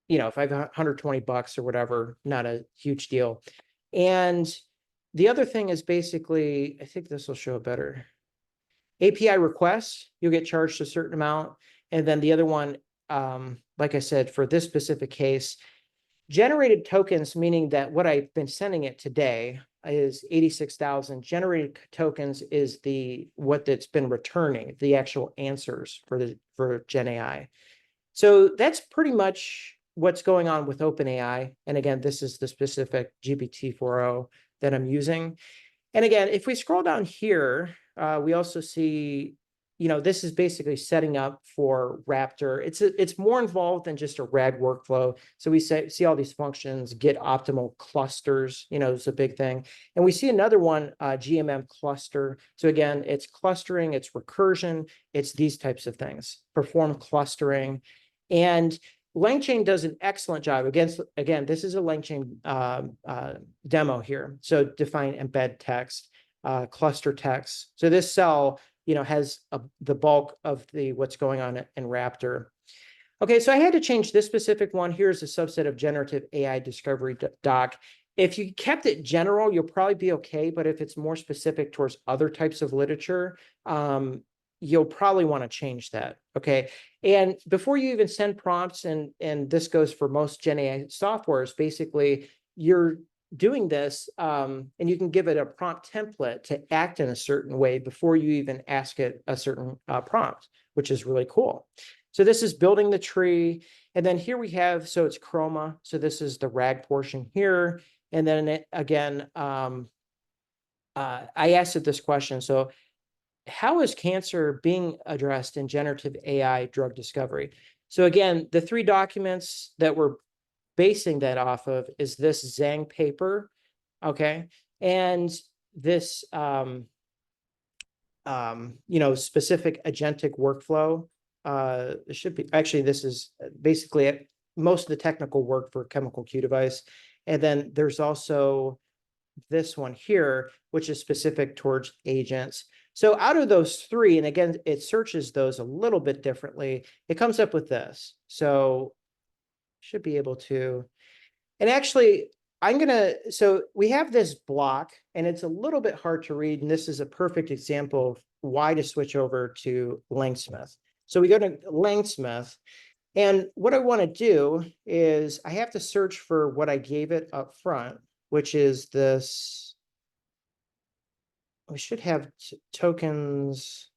you know, if I have 120 bucks or whatever, not a huge deal. And the other thing is basically, I think this will show better. API requests, you'll get charged a certain amount. And then the other one, like I said, for this specific case, generated tokens, meaning that what I've been sending it today is 86,000. Generated tokens is what that's been returning, the actual answers for GenAI. So that's pretty much what's going on with OpenAI. And again, this is the specific GPT 4.0 that I'm using. And again, if we scroll down here, we also see, you know, this is basically setting up for RAPTOR. It's more involved than just a RAG workflow. So we see all these functions, get optimal clusters, you know, it's a big thing. And we see another one, GMM cluster. So again, it's clustering, it's recursion, it's these types of things, perform clustering. And LangChain does an excellent job. Again, this is a LangChain demo here. So define embed text, cluster text. So this cell, you know, has the bulk of what's going on in RAPTOR. Okay, so I had to change this specific one. Here's a subset of generative AI discovery doc. If you kept it general, you'll probably be okay. But if it's more specific towards other types of literature, you'll probably want to change that. Okay. And before you even send prompts, and this goes for most GenAI softwares, basically you're doing this, and you can give it a prompt template to act in a certain way before you even ask it a certain prompt, which is really cool. So this is building the tree. And then here we have, so it's chroma. So this is the RAG portion here. And then again, I asked it this question. So how is cancer being addressed in generative AI drug discovery? So again, the 3 documents that we're basing that off of is this Zhang paper, okay? And this, you know, specific agentic workflow. It should be, actually, this is basically most of the technical work for chemical Q device. And then there's also this one here, which is specific towards agents. So out of those 3, and again, it searches those a little bit differently, it comes up with this. So should be able to, and actually so we have this block and it's a little bit hard to read. And this is a perfect example of why to switch over to Langsmith. So we go to Langsmith, and what I want to do is I have to search for what I gave it up front, which is this. We should have tokens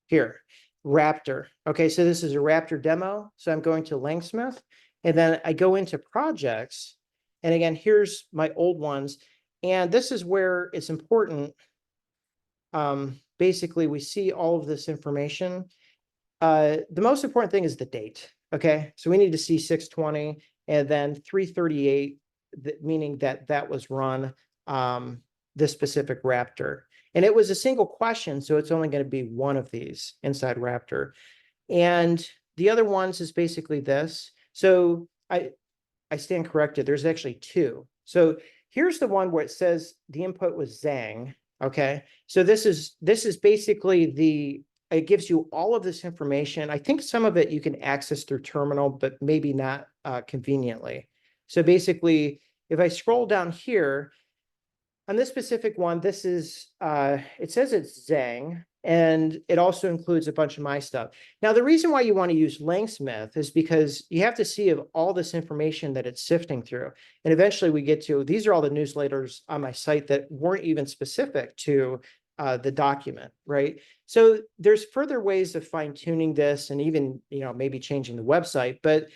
here, RAPTOR. Okay, so this is a RAPTOR demo. So I'm going to Langsmith, and then I go into projects. And again, here's my old ones. And this is where it's important. Basically, we see all of this information. The most important thing is the date. Okay, so we need to see 620 and then 338, meaning that was run this specific RAPTOR. And it was a single question, so it's only going to be one of these inside RAPTOR. And the other ones is basically this. So I stand corrected. There's actually 2. So here's the one where it says the input was Zhang. Okay, so this is basically it gives you all of this information. I think some of it you can access through terminal, but maybe not conveniently. So basically, if I scroll down here, on this specific one, this is, it says it's Zhang, and it also includes a bunch of my stuff. Now, the reason why you want to use Langsmith is because you have to see of all this information that it's sifting through. And eventually we get to, these are all the newsletters on my site that weren't even specific to the document, right? So there's further ways of fine tuning this and even, maybe changing the website. But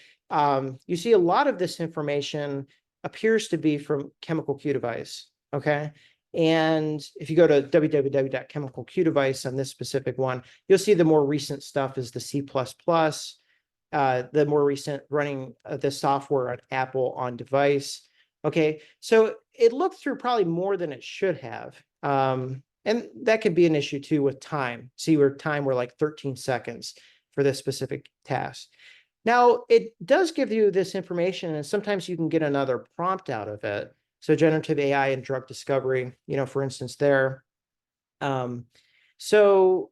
you see a lot of this information appears to be from Chemical Q Device. Okay. And if you go to www.chemicalqdevice on this specific one, you'll see the more recent stuff is the C++, the more recent running the software on Apple on device. Okay. So it looked through probably more than it should have. And that could be an issue too with time. See, we're like 13 seconds for this specific task. Now, it does give you this information, and sometimes you can get another prompt out of it. So generative AI and drug discovery, for instance, there. So,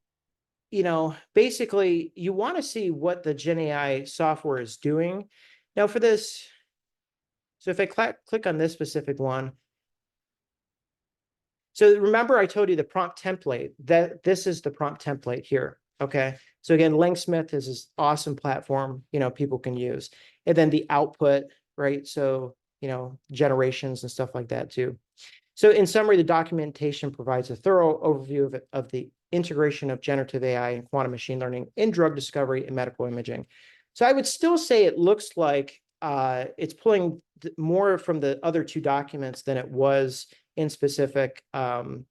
basically you want to see what the GenAI software is doing. Now for this, so if I click on this specific one, so remember I told you the prompt template, that this is the prompt template here. Okay. So again, Langsmith is this awesome platform, people can use. And then the output, right? So, generations and stuff like that too. So in summary, the documentation provides a thorough overview of the integration of generative AI and quantum machine learning in drug discovery and medical imaging. So I would still say it looks like it's pulling more from the other two documents than it was in specific. And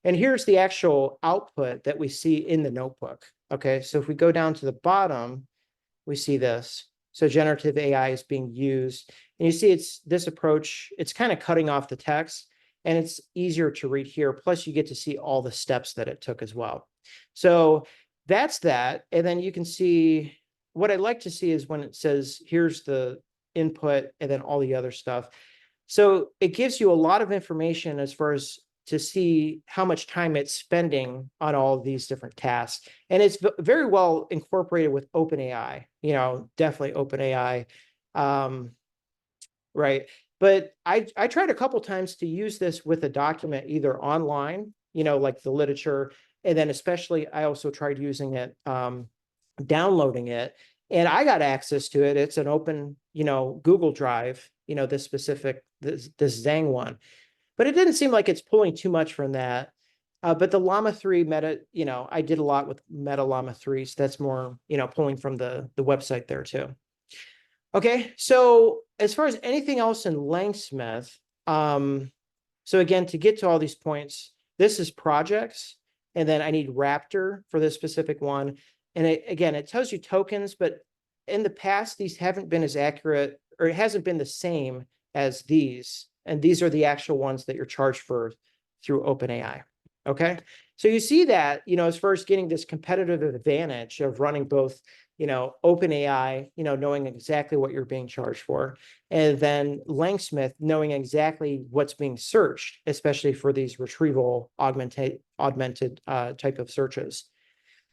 here's the actual output that we see in the notebook. Okay, so if we go down to the bottom, we see this. So generative AI is being used. And you see it's this approach, it's kind of cutting off the text and it's easier to read here. Plus you get to see all the steps that it took as well. So that's that. And then you can see, what I like to see is when it says, here's the input and then all the other stuff. So it gives you a lot of information as far as to see how much time it's spending on all of these different tasks. And it's very well incorporated with OpenAI, definitely OpenAI. Right. But I tried a couple times to use this with a document either online, like the literature, and then especially I also tried using it, downloading it, and I got access to it. It's an open, Google Drive, this Zhang one. But it didn't seem like it's pulling too much from that. But the Llama 3 meta, I did a lot with Meta Llama 3, so that's more, pulling from the website there too. Okay, so as far as anything else in Langsmith, so again, to get to all these points, this is projects, and then I need RAPTOR for this specific one. And again, it tells you tokens, but in the past, these haven't been as accurate, or it hasn't been the same as these. And these are the actual ones that you're charged for through OpenAI. Okay, so you see that, as far as getting this competitive advantage of running both, OpenAI, knowing exactly what you're being charged for, and then Langsmith knowing exactly what's being searched, especially for these retrieval augmented type of searches.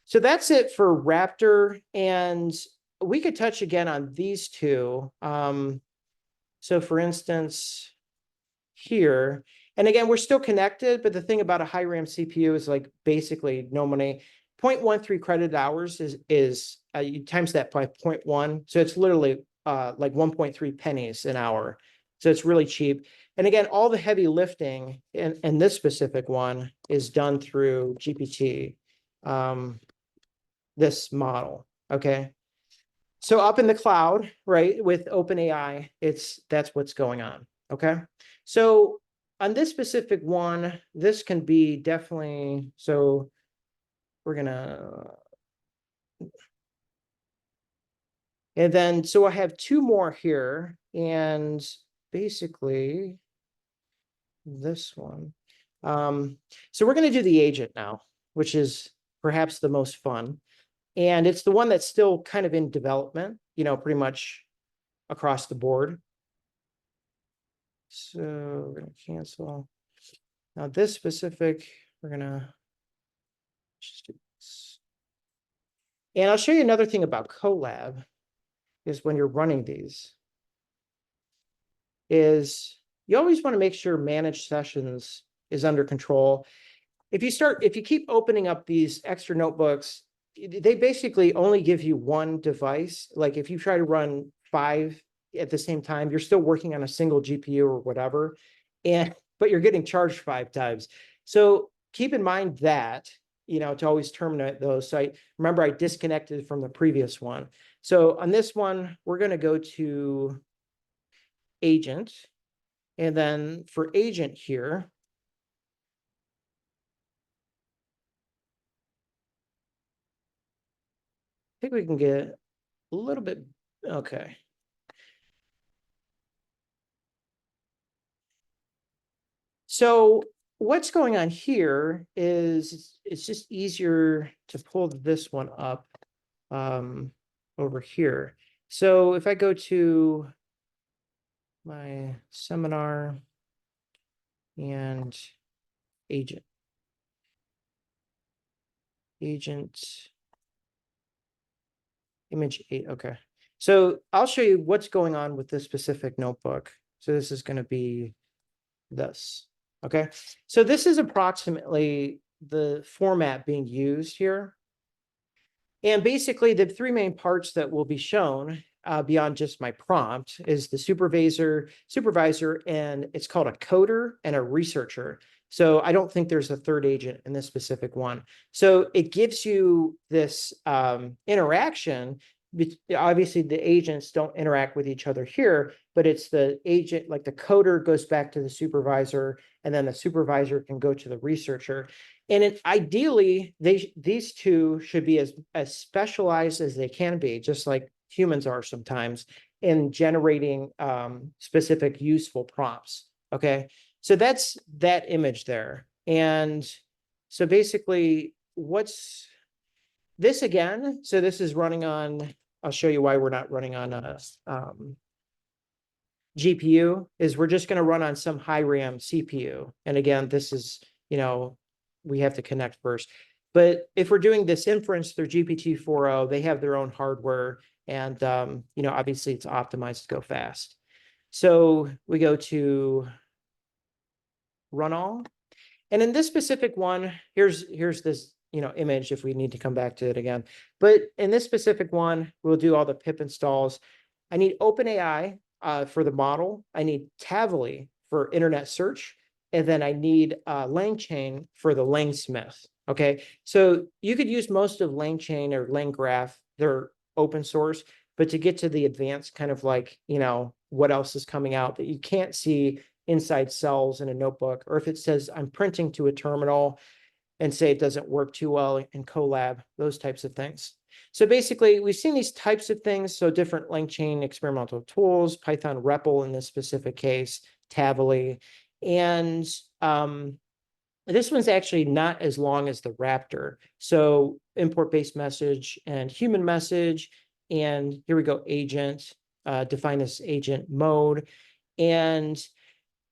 So that's it for RAPTOR, and we could touch again on these two. So for instance, here, and again, we're still connected, but the thing about a high RAM CPU is like basically no money. 0.13 credit hours is you times that by 0.1. So it's literally like 1.3 pennies an hour. So it's really cheap. And again, all the heavy lifting in this specific one is done through GPT, this model. Okay. So up in the cloud, right, with OpenAI, that's what's going on. Okay. So on this specific one, this can be definitely, so we're gonna, and then, so I have two more here, and basically this one. So we're gonna do the agent now, which is perhaps the most fun. And it's the one that's still kind of in development, pretty much across the board. So we're gonna cancel. Now this specific, we're gonna just do this. And I'll show you another thing about Colab is when you're running these. is you always want to make sure managed sessions is under control. If you keep opening up these extra notebooks, they basically only give you one device. Like if you try to run 5 at the same time, you're still working on a single GPU or whatever, but you're getting charged 5 times. So keep in mind that, to always terminate those. So remember I disconnected from the previous one. So on this one, we're going to go to agent. And then for agent here, I think we can get a little bit, okay. So what's going on here is it's just easier to pull this one up over here. So if I go to my seminar and agent, image 8, okay. So I'll show you what's going on with this specific notebook. So this is going to be this, okay? So this is approximately the format being used here. And basically the 3 main parts that will be shown beyond just my prompt is the supervisor, and it's called a coder and a researcher. So I don't think there's a third agent in this specific one. So it gives you this interaction. Obviously the agents don't interact with each other here, but it's the agent, like the coder goes back to the supervisor, and then the supervisor can go to the researcher. And ideally, these two should be as specialized as they can be, just like humans are sometimes, in generating specific useful prompts. Okay, so that's that image there. And so basically, what's this again? So this is running on, I'll show you why we're not running on a GPU, is we're just going to run on some high RAM CPU. And again, this is, we have to connect first. But if we're doing this inference through GPT-4o, they have their own hardware. And, obviously it's optimized to go fast. So we go to run all. And in this specific one, here's this, image if we need to come back to it again. But in this specific one, we'll do all the pip installs. I need OpenAI for the model. I need Tavily for internet search. And then I need LangChain for the Langsmith. Okay, so you could use most of LangChain or LangGraph. They're open source, but to get to the advanced kind of like, what else is coming out that you can't see inside cells in a notebook, or if it says I'm printing to a terminal and say it doesn't work too well in Colab, those types of things. So basically, we've seen these types of things. So different LangChain experimental tools, Python REPL in this specific case, Tavily. And this one's actually not as long as the RAPTOR. So import base message and human message. And here we go, agent, define this agent mode. And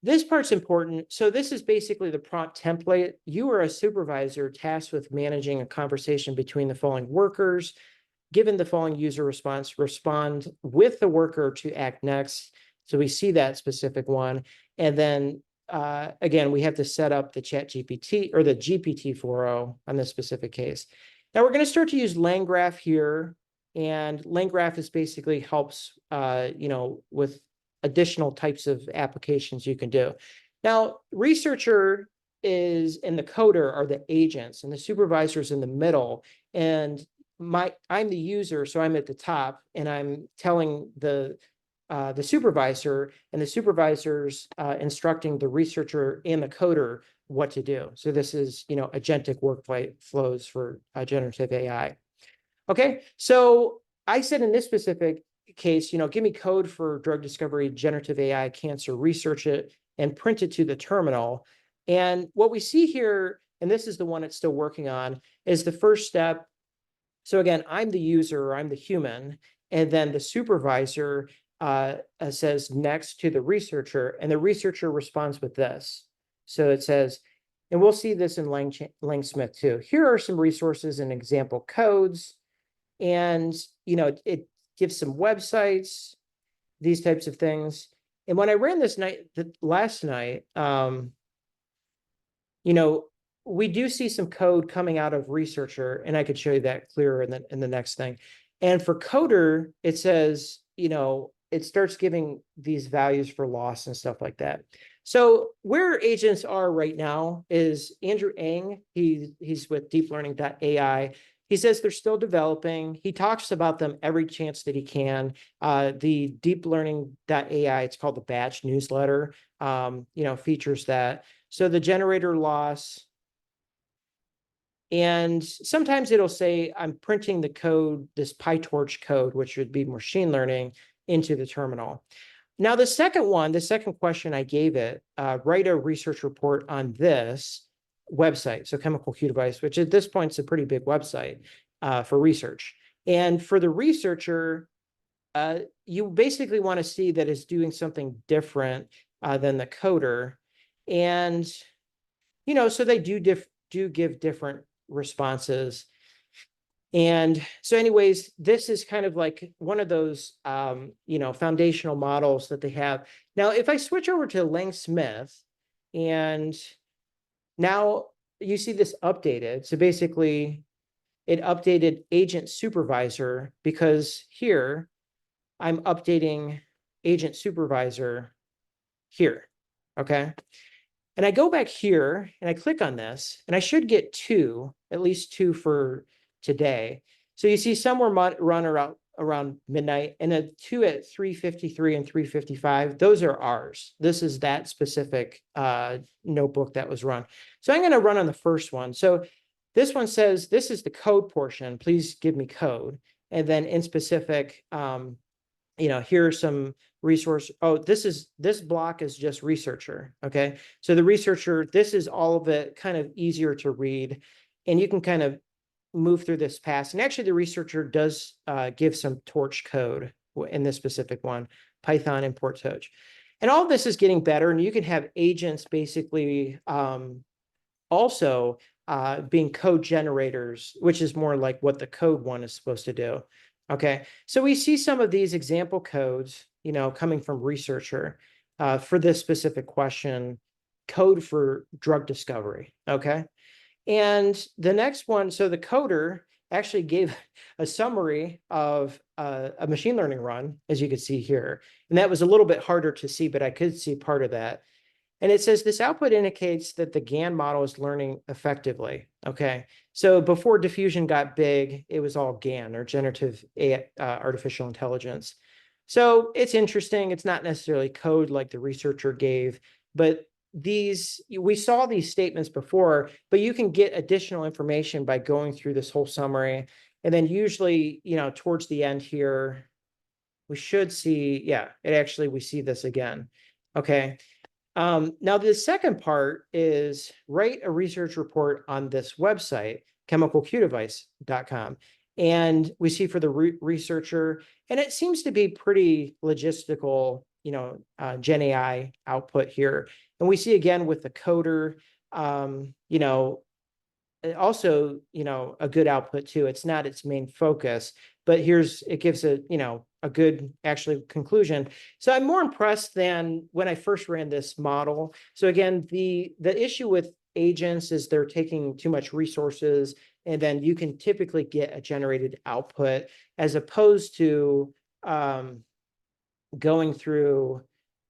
this part's important. So this is basically the prompt template. You are a supervisor tasked with managing a conversation between the following workers. Given the following user response, respond with the worker to act next. So we see that specific one. And then again, we have to set up the ChatGPT or the GPT-4o on this specific case. Now we're going to start to use LangGraph here. And LangGraph is basically helps, with additional types of applications you can do. Now, researcher is in the coder are the agents, and the supervisor's in the middle. And I'm the user, so I'm at the top, and I'm telling the supervisor, and the supervisor's instructing the researcher and the coder what to do. So this is, agentic workflows for generative AI. Okay, so I said in this specific case, give me code for drug discovery, generative AI, cancer, research it, and print it to the terminal. And what we see here, and this is the one it's still working on, is the first step. So again, I'm the user, I'm the human, and then the supervisor says next to the researcher, and the researcher responds with this. So it says, and we'll see this in Langsmith too. Here are some resources and example codes. And, it gives some websites, these types of things. And when I ran this last night, you know, we do see some code coming out of researcher, and I could show you that clearer in the next thing. And for coder, it says, it starts giving these values for loss and stuff like that. So where agents are right now is Andrew Ng. He's with deeplearning.ai. He says they're still developing. He talks about them every chance that he can. The deeplearning.ai, it's called the batch newsletter, features that. So the generator loss, and sometimes it'll say, I'm printing the code, this PyTorch code, which would be machine learning, into the terminal. Now, the second question I gave it, write a research report on this website. So Chemical Q Device, which at this point is a pretty big website for research. And for the researcher, you basically want to see that it's doing something different than the coder. And, so they do give different responses. And so anyways, this is kind of like one of those, foundational models that they have. Now, if I switch over to Lang Smith, and now you see this updated. So basically, it updated agent supervisor, because here I'm updating agent supervisor here, okay? And I go back here and I click on this, and I should get at least two for today. So you see some were run around midnight, and then two at 3:53 and 3:55. Those are ours. This is that specific notebook that was run. So I'm going to run on the first one. So this one says, this is the code portion. Please give me code. And then in specific, here are some resource. Oh, this block is just researcher. Okay. So the researcher, this is all of it, kind of easier to read, and you can kind of move through this pass. And actually the researcher does give some torch code in this specific one, Python import torch. And all of this is getting better, and you can have agents basically also being code generators, which is more like what the code one is supposed to do. Okay, so we see some of these example codes, coming from researcher for this specific question, code for drug discovery. Okay, and the next one, so the coder actually gave a summary of a machine learning run, as you can see here, and that was a little bit harder to see, but I could see part of that. And it says this output indicates that the GAN model is learning effectively. Okay, so before diffusion got big, it was all GAN, or generative AI, artificial intelligence. So it's interesting. It's not necessarily code like the researcher gave, but we saw these statements before, but you can get additional information by going through this whole summary. And then usually, towards the end here, we should see, we see this again. Okay. Now, the second part is write a research report on this website, chemicalqdevice.com. And we see for the researcher, and it seems to be pretty logistical, GenAI output here. And we see again with the coder, also, a good output too. It's not its main focus, but it gives a good actually conclusion. So I'm more impressed than when I first ran this model. So again, the issue with agents is they're taking too much resources, and then you can typically get a generated output as opposed to going through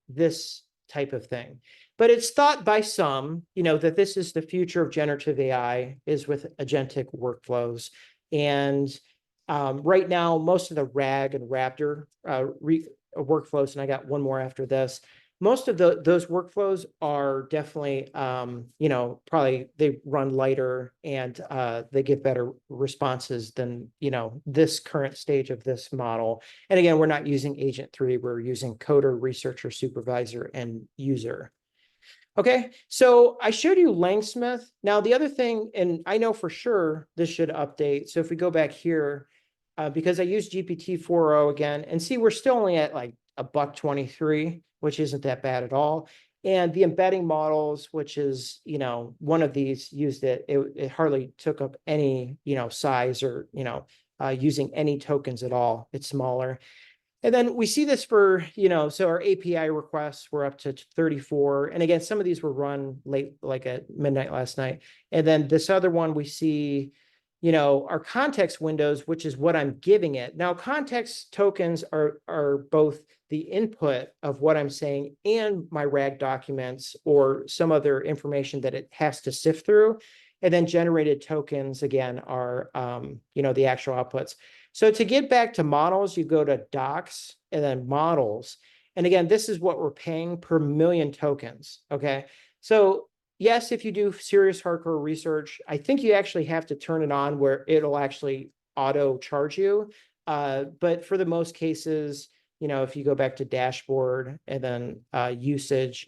this type of thing. But it's thought by some, that this is the future of generative AI, is with agentic workflows. And right now, most of the RAG and RAPTOR workflows, and I got one more after this, most of those workflows are definitely, probably they run lighter, and they give better responses than, this current stage of this model. And again, we're not using agent 3, we're using coder, researcher, supervisor, and user. Okay, so I showed you Lang Smith. Now, the other thing, and I know for sure this should update. So if we go back here, because I used GPT-4o again, and see, we're still only at like $1.23, which isn't that bad at all. And the embedding models, which is, one of these used it hardly took up any, size or, using any tokens at all. It's smaller. And then we see this for, so our API requests were up to 34. And again, some of these were run late, like at midnight last night. And then this other one, we see, our context windows, which is what I'm giving it. Now, context tokens are both the input of what I'm saying and my RAG documents or some other information that it has to sift through. And then generated tokens, again, are, the actual outputs. So to get back to models, you go to docs and then models. And again, this is what we're paying per million tokens, okay? So yes, if you do serious hardcore research, I think you actually have to turn it on where it'll actually auto charge you. But for the most cases, if you go back to dashboard and then usage,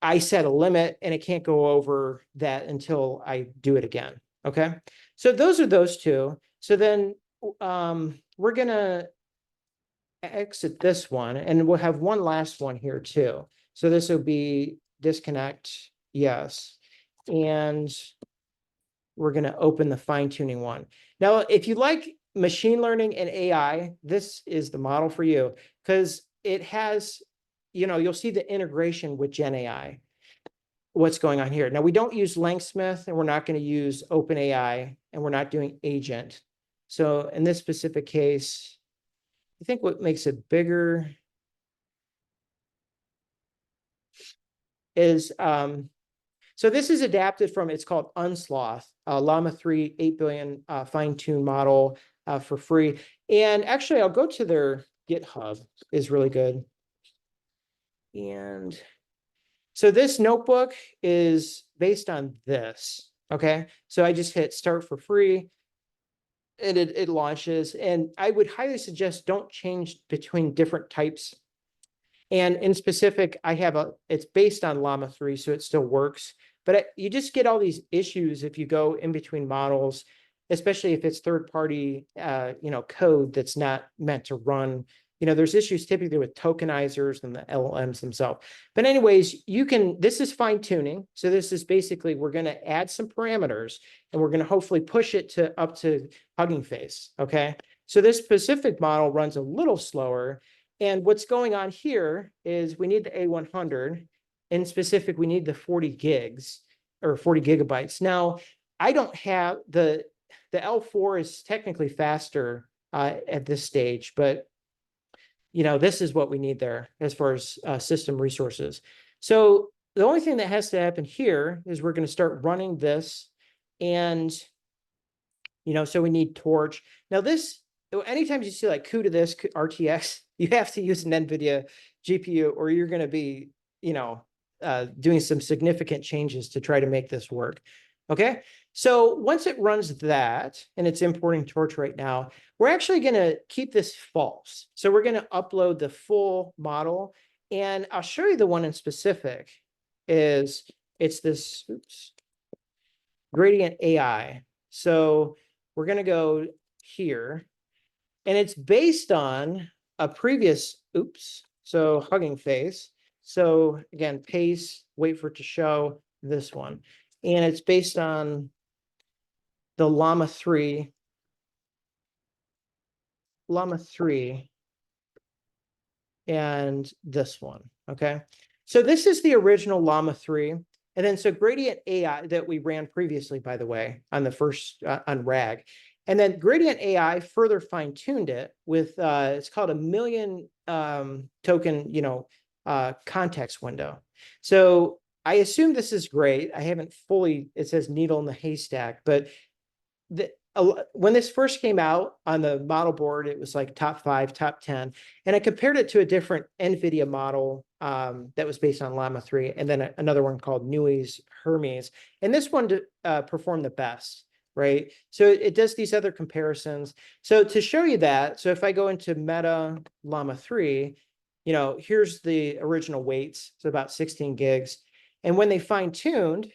I set a limit and it can't go over that until I do it again, okay? So those are those two. So then we're gonna exit this one and we'll have one last one here too. So this will be disconnect, yes. And we're gonna open the fine tuning one. Now, if you like machine learning and AI, this is the model for you because it has, you'll see the integration with GenAI. What's going on here. Now, we don't use Langsmith and we're not going to use OpenAI and we're not doing agent. So in this specific case, I think what makes it bigger is, so this is adapted from, it's called Unsloth, Llama 3, 8 billion fine-tuned model for free. And actually, I'll go to their GitHub, is really good. And so this notebook is based on this, okay? So I just hit start for free and it launches. And I would highly suggest don't change between different types. And in specific, it's based on Llama 3, so it still works. But you just get all these issues if you go in between models, especially if it's third-party, code that's not meant to run. There's issues typically with tokenizers and the LLMs themselves. But anyways, this is fine tuning. So this is basically, we're going to add some parameters and we're going to hopefully push it up to Hugging Face. Okay. So this specific model runs a little slower. And what's going on here is we need the A100. In specific, we need the 40 gigs or 40 gigabytes. Now, I don't have the L4 is technically faster at this stage, but this is what we need there as far as system resources. So the only thing that has to happen here is we're going to start running this. And, so we need Torch. Now this, anytime you see like CUDA this, RTX, you have to use an NVIDIA GPU or you're going to be, doing some significant changes to try to make this work. Okay. So once it runs that, and it's importing Torch right now, we're actually going to keep this false. So we're going to upload the full model. And I'll show you the one in specific it's this, gradient AI. So we're going to go here. And it's based on a previous, so Hugging Face. So again, paste, wait for it to show this one. And it's based on the Llama 3, and this one, okay? So this is the original Llama 3. And then so Gradient AI that we ran previously, by the way, on the first, on RAG. And then Gradient AI further fine-tuned it with, it's called a million token, context window. So I assume this is great. I haven't fully, it says needle in the haystack, but when this first came out on the model board, it was like top 5, top 10. And I compared it to a different NVIDIA model that was based on Llama 3, and then another one called Nui's Hermes. And this one performed the best, right? So it does these other comparisons. So to show you that, so if I go into Meta Llama 3, here's the original weights, so about 16 gigs. And when they fine-tuned,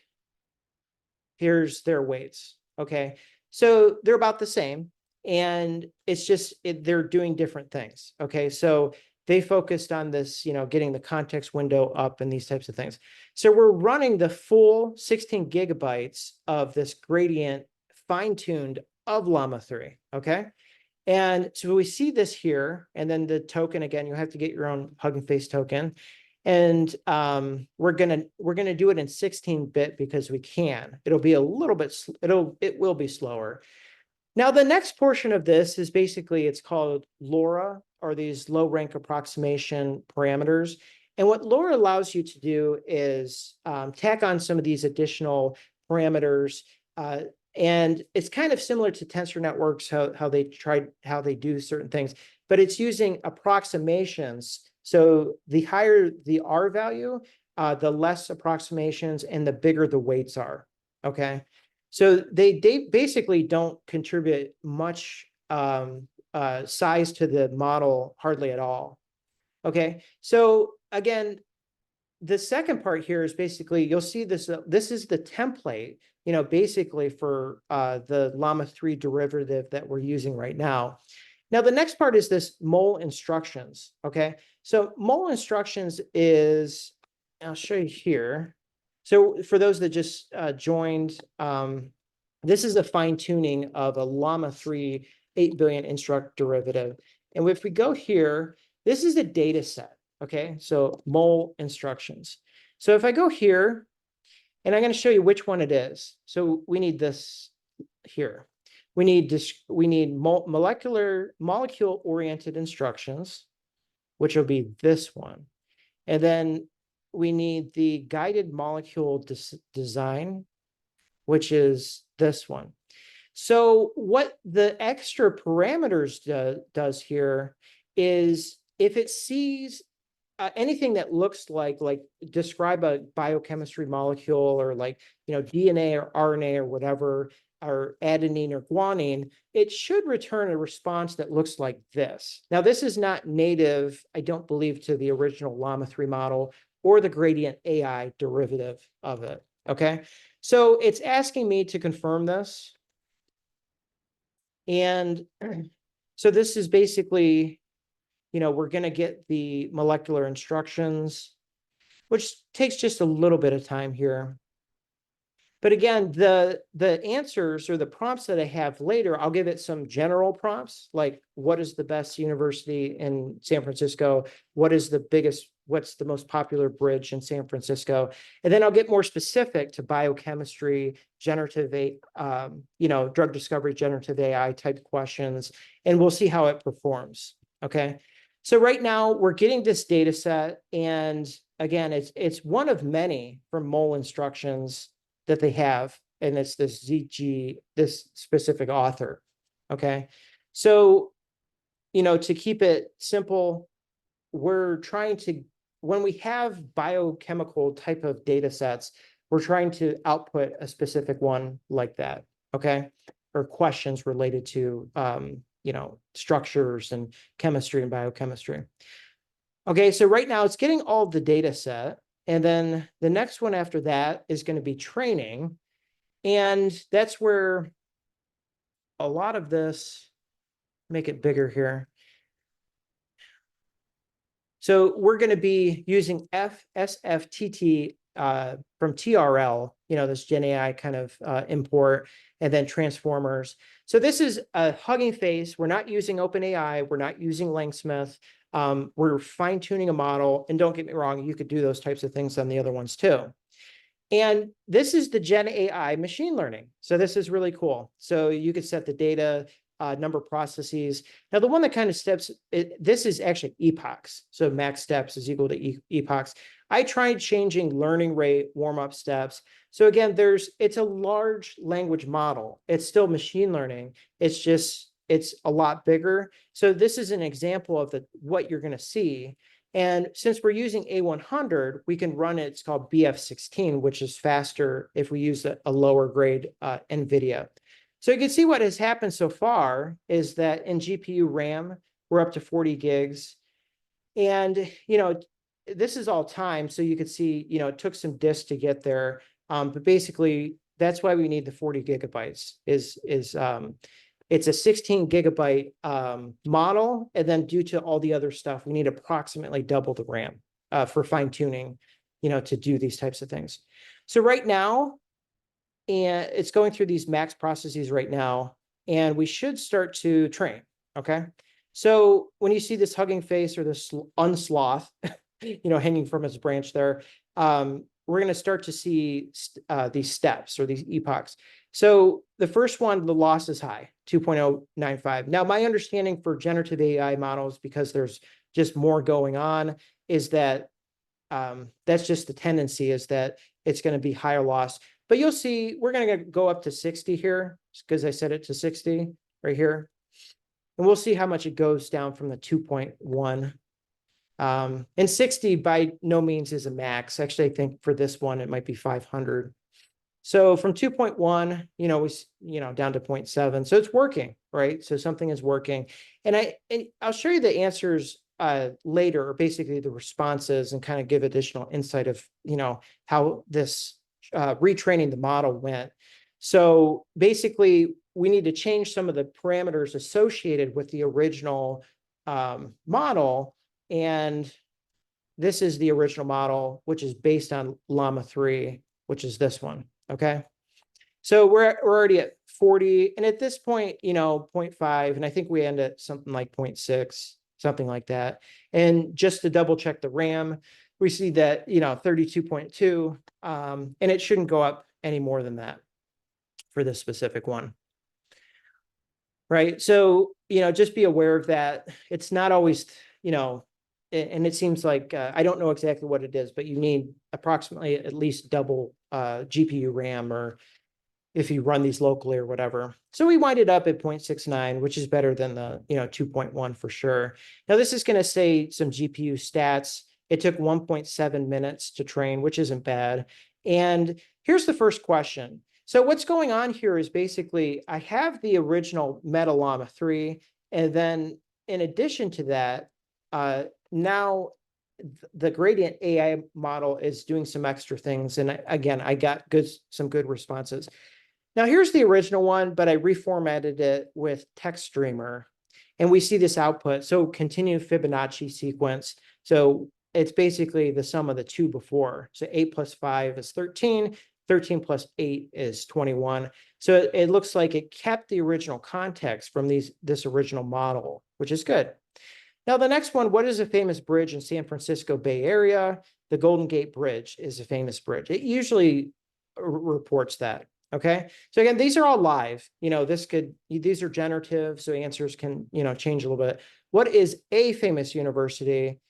here's their weights, okay? So they're about the same, and it's just they're doing different things. Okay, so they focused on this, getting the context window up and these types of things. So we're running the full 16 gigabytes of this gradient fine-tuned of Llama 3. Okay, And so we see this here, and then the token, again, you have to get your own Hugging Face token. And we're gonna do it in 16-bit because we can. It'll be a little bit, it will be slower. Now, the next portion of this is basically, it's called LoRa, or these low rank approximation parameters. And what LoRa allows you to do is tack on some of these additional parameters. And it's kind of similar to tensor networks, how they do certain things, but it's using approximations. So the higher the R value, the less approximations and the bigger the weights are. Okay. So they basically don't contribute much size to the model, hardly at all. Okay, so again, the second part here is basically, you'll see this, this is the template, basically for the Llama 3 derivative that we're using right now. Now, the next part is this mole instructions, okay? So mole instructions is, I'll show you here. So for those that just joined, this is a fine tuning of a Llama 3 8 billion instruct derivative. And if we go here, this is a data set, okay? So mole instructions. So if I go here, and I'm going to show you which one it is. So we need this here. We need molecule-oriented instructions, which will be this one. And then we need the guided molecule design, which is this one. So what the extra parameters does here is, if it sees anything that looks like describe a biochemistry molecule, or DNA or RNA or whatever, or adenine or guanine, it should return a response that looks like this. Now, this is not native, I don't believe, to the original Llama 3 model or the gradient AI derivative of it, okay? So it's asking me to confirm this. And so this is basically, we're going to get the molecular instructions, which takes just a little bit of time here. But again, the answers or the prompts that I have later, I'll give it some general prompts, like what is the best university in San Francisco? What's the most popular bridge in San Francisco? And then I'll get more specific to biochemistry, generative drug discovery, generative AI type questions, and we'll see how it performs. Okay. So right now we're getting this data set, and again, it's one of many from mole instructions that they have, and it's this ZG, this specific author. Okay, so to keep it simple, we're trying to, when we have biochemical type of data sets, we're trying to output a specific one like that. Okay, or questions related to structures and chemistry and biochemistry. Okay, so right now it's getting all of the data set. And then the next one after that is going to be training. And that's where a lot of this, make it bigger here. So we're going to be using SFTT from TRL, this GenAI kind of import, and then transformers. So this is a Hugging Face. We're not using OpenAI. We're not using Langsmith. We're fine-tuning a model. And don't get me wrong, you could do those types of things on the other ones too. And this is the GenAI machine learning. So this is really cool. So you could set the data, number of processes. Now, the one that kind of this is actually epochs. So max steps is equal to epochs. I tried changing learning rate, warm-up steps. So again, it's a large language model. It's still machine learning. It's a lot bigger. So this is an example of what you're going to see. And since we're using A100, we can run it. It's called BF16, which is faster if we use a lower grade NVIDIA. So you can see what has happened so far is that in GPU RAM, we're up to 40 gigs. And, this is all time. So you could see, it took some disks to get there. But basically, that's why we need the 40 gigabytes it's a 16 gigabyte model. And then due to all the other stuff, we need approximately double the RAM for fine tuning, to do these types of things. So right now, and it's going through these max processes right now, and we should start to train. Okay. So when you see this hugging face or this unsloth, hanging from its branch there, we're going to start to see these steps or these epochs. So the first one, the loss is high, 2.095. Now, my understanding for generative AI models, because there's just more going on, is that that's just the tendency, is that it's going to be higher loss. But you'll see we're going to go up to 60 here because I set it to 60 right here. And we'll see how much it goes down from the 2.1. And 60 by no means is a max. Actually, I think for this one, it might be 500. So from 2.1, down to 0.7. So it's working, right? So something is working. And I'll show you the answers later, or basically the responses, and kind of give additional insight of, how this retraining the model went. So basically, we need to change some of the parameters associated with the original model. And this is the original model, which is based on Llama 3, which is this one. Okay. So we're already at 40. And at this point, 0.5, and I think we end at something like 0.6, something like that. And just to double check the RAM, we see that, 32.2, and it shouldn't go up any more than that for this specific one. Right. So, just be aware of that. It's not always, and it seems like, I don't know exactly what it is, but you need approximately at least double GPU RAM, or if you run these locally or whatever. So we wind it up at 0.69, which is better than the 2.1 for sure. Now this is going to say some GPU stats. It took 1.7 minutes to train, which isn't bad. And here's the first question. So what's going on here is basically I have the original Meta Llama 3, and then in addition to that, now the gradient AI model is doing some extra things. And again, I got some good responses. Now here's the original one, but I reformatted it with Text Streamer, and we see this output. So continue Fibonacci sequence. So it's basically the sum of the two before. So 8 plus 5 is 13. 13 plus 8 is 21. So it looks like it kept the original context from this original model, which is good. Now, the next one, what is a famous bridge in San Francisco Bay Area? The Golden Gate Bridge is a famous bridge. It usually reports that. Okay. So again, these are all live. These are generative, so answers can, change a little bit. What is a famous university?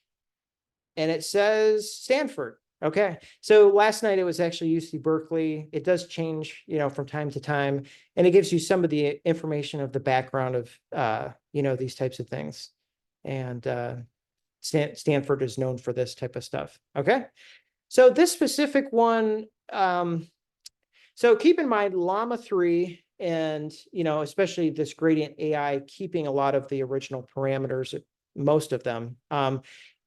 And it says Stanford. Okay. So last night it was actually UC Berkeley. It does change, from time to time, and it gives you some of the information of the background of, these types of things. And Stanford is known for this type of stuff. Okay. So this specific one, so keep in mind Llama 3 and, especially this gradient AI, keeping a lot of the original parameters, most of them,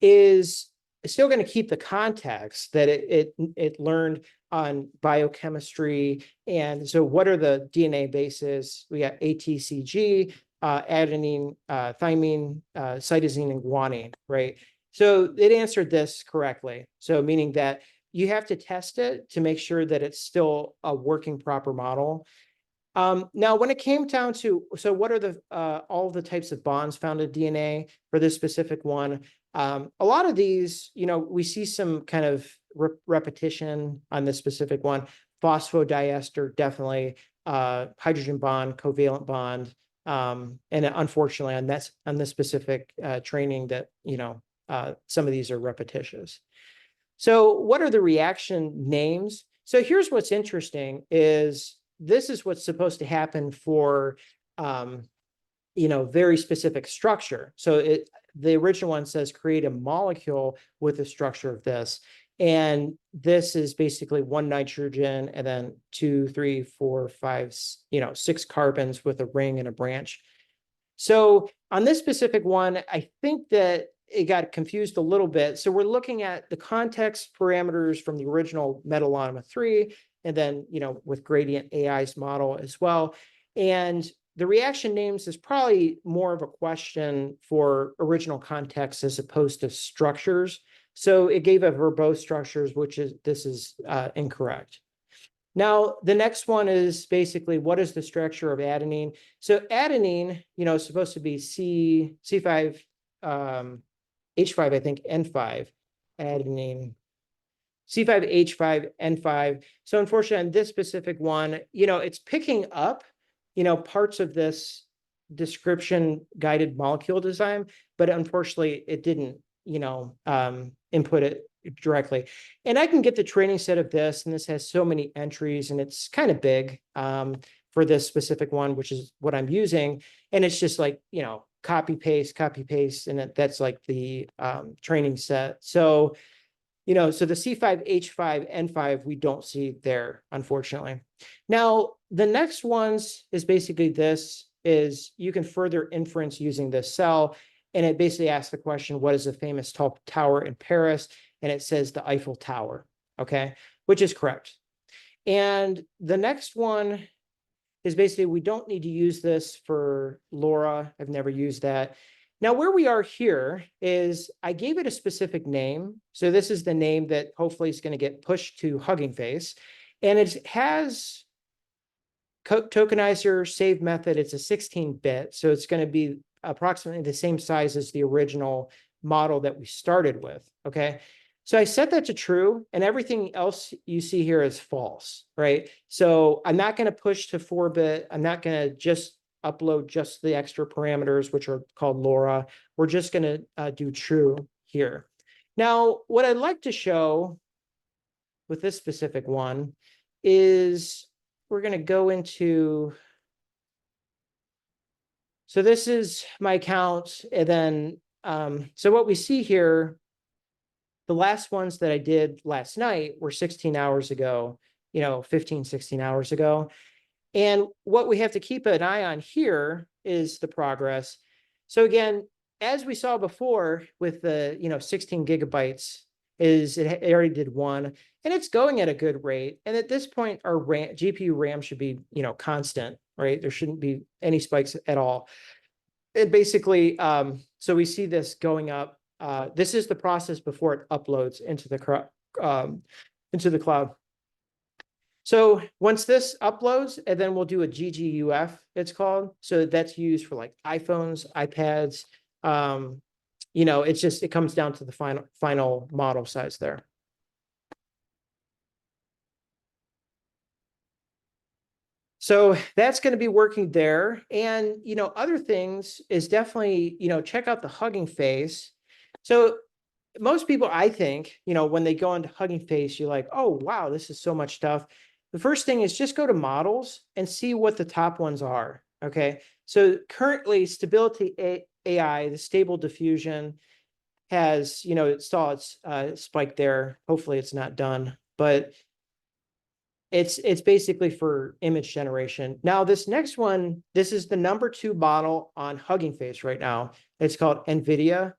is still going to keep the context that it learned on biochemistry. And so what are the DNA bases? We got ATCG, adenine, thymine, cytosine, and guanine, right? So it answered this correctly. So meaning that you have to test it to make sure that it's still a working proper model. Now, when it came down to, so what are the all the types of bonds found in DNA for this specific one? A lot of these, we see some kind of repetition on this specific one. Phosphodiester, definitely. Hydrogen bond, covalent bond. And unfortunately, on this specific training, that some of these are repetitious. So what are the reaction names? So here's what's interesting is this is what's supposed to happen for, very specific structure. So the original one says create a molecule with the structure of this. And this is basically 1 nitrogen and then 2, 3, 4, 5, 6 carbons with a ring and a branch. So on this specific one, I think that it got confused a little bit. So we're looking at the context parameters from the original Meta Llama 3, and then, with gradient AI's model as well. And the reaction names is probably more of a question for original context as opposed to structures. So it gave a verbose structures, this is incorrect. Now, the next one is basically what is the structure of adenine? So adenine, is supposed to be C5, H5, I think, N5, adenine, C5H5, N5. So unfortunately, on this specific one, it's picking up, parts of this description guided molecule design, but unfortunately, it didn't, input it directly. And I can get the training set of this, and this has so many entries, and it's kind of big for this specific one, which is what I'm using. And it's just like, copy, paste, and that's like the training set. So, so the C5H5N5, we don't see there, unfortunately. Now, the next ones is basically this, is you can further inference using this cell. And it basically asks the question, what is the famous tall tower in Paris? And it says the Eiffel Tower, okay, which is correct. And the next one is basically, we don't need to use this for LoRa. I've never used that. Now, where we are here is I gave it a specific name. So this is the name that hopefully is going to get pushed to Hugging Face. And it has tokenizer save method. It's a 16-bit. So it's going to be approximately the same size as the original model that we started with. Okay. So I set that to true, and everything else you see here is false, right? So I'm not going to push to 4-bit. I'm not going to just upload just the extra parameters, which are called LoRa. We're just going to do true here. Now, what I'd like to show with this specific one is we're going to go into, so this is my account. And then, so what we see here, the last ones that I did last night were 16 hours ago, 15, 16 hours ago. And what we have to keep an eye on here is the progress. So again, as we saw before with the 16 gigabytes, is it already did one, and it's going at a good rate. And at this point, our GPU RAM should be constant, right? There shouldn't be any spikes at all. It basically, so we see this going up. This is the process before it uploads into the cloud. So once this uploads, and then we'll do a GGUF, it's called. So that's used for like iPhones, iPads. It comes down to the final model size there. So that's going to be working there. And, other things is definitely, check out the Hugging Face. So most people, I think, when they go into Hugging Face, you're like, oh, wow, this is so much stuff. The first thing is just go to models and see what the top ones are. Okay. So currently, Stability AI, the Stable Diffusion, has, it saw its spike there. Hopefully it's not done, but it's basically for image generation. Now, this next one, this is the #2 model on Hugging Face right now. It's called NVIDIA,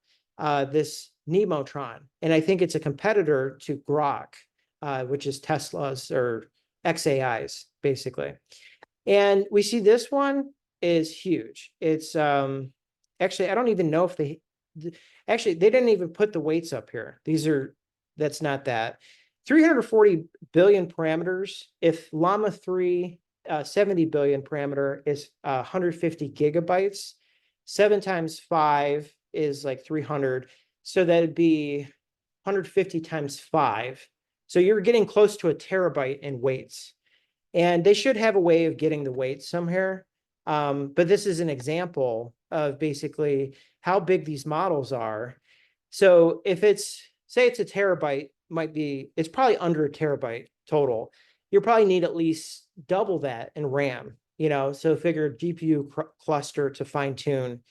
this Nemotron. And I think it's a competitor to Grok, which is Tesla's or XAI's, basically. And we see this one is huge. It's actually, I don't even know if they didn't even put the weights up here. That's not that. 340 billion parameters. If Llama 3, 70 billion parameter is 150 gigabytes, 7 times 5 is like 300. So that'd be 150 times 5. So you're getting close to a terabyte in weights. And they should have a way of getting the weights somewhere. But this is an example of basically how big these models are. So if say it's a terabyte, it's probably under a terabyte total. You'll probably need at least double that in RAM, so figure GPU cluster to fine tune.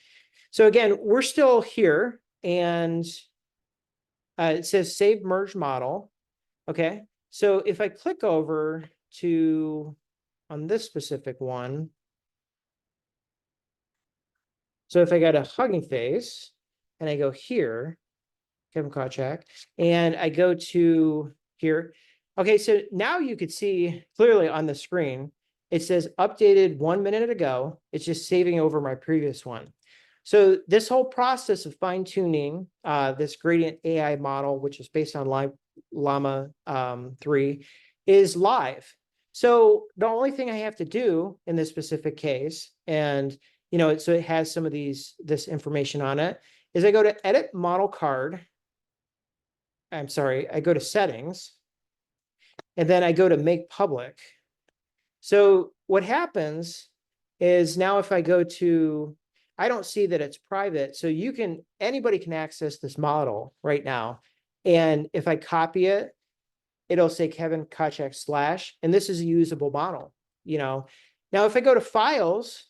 So again, we're still here, and it says save merge model. Okay. So if I click over to on this specific one, so if I got a Hugging Face and I go here, Kevin Kawchak, and I go to here. Okay, so now you could see clearly on the screen, it says updated 1 minute ago. It's just saving over my previous one. So this whole process of fine tuning this gradient AI model, which is based on Llama 3, is live. So the only thing I have to do in this specific case, and so it has some of this information on it, is I go to edit model card. I'm sorry, I go to settings, and then I go to make public. So what happens is now if I go to, I don't see that it's private. So anybody can access this model right now. And if I copy it, it'll say Kevin Kochek /, and this is a usable model. Now if I go to files,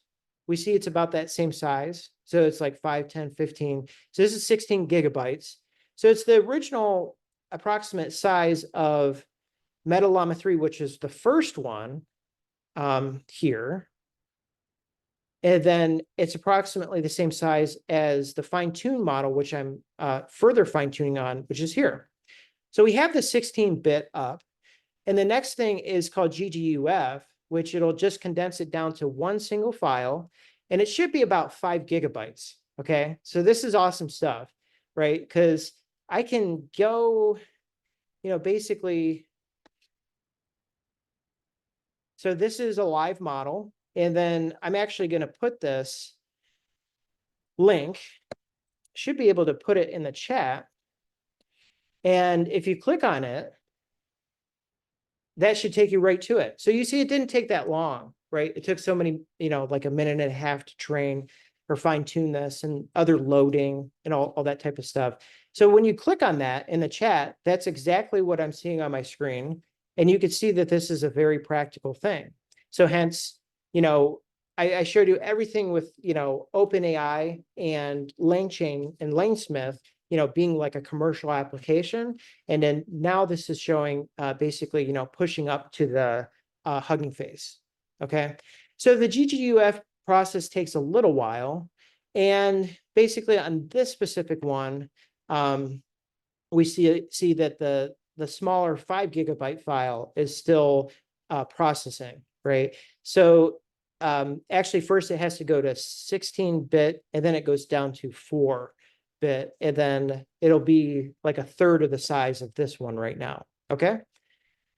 we see it's about that same size. So it's like 5, 10, 15. So this is 16 gigabytes. So it's the original approximate size of Meta Llama 3, which is the first one here. And then it's approximately the same size as the fine-tune model, which I'm further fine-tuning on, which is here. So we have the 16-bit up. And the next thing is called GGUF, which it'll just condense it down to one single file. And it should be about 5 gigabytes. Okay, so this is awesome stuff, right? Because I can go, basically. So this is a live model. And then I'm actually going to put this link, should be able to put it in the chat. And if you click on it, that should take you right to it. So you see, it didn't take that long, right? It took so many, like a minute and a half to train or fine tune this and other loading and all that type of stuff. So when you click on that in the chat, that's exactly what I'm seeing on my screen. And you can see that this is a very practical thing. So hence, I showed you everything with, OpenAI and LangChain and Langsmith, being like a commercial application. And then now this is showing basically, pushing up to the Hugging Face. Okay. So the GGUF process takes a little while. And basically on this specific one, we see that the smaller 5 gigabyte file is still processing, right? So actually first it has to go to 16-bit and then it goes down to 4-bit, and then it'll be like a third of the size of this one right now. Okay.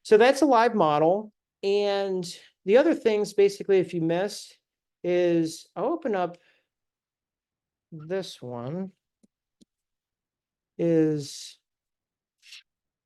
So that's a live model. And the other things basically, if you missed, is I'll open up this one is,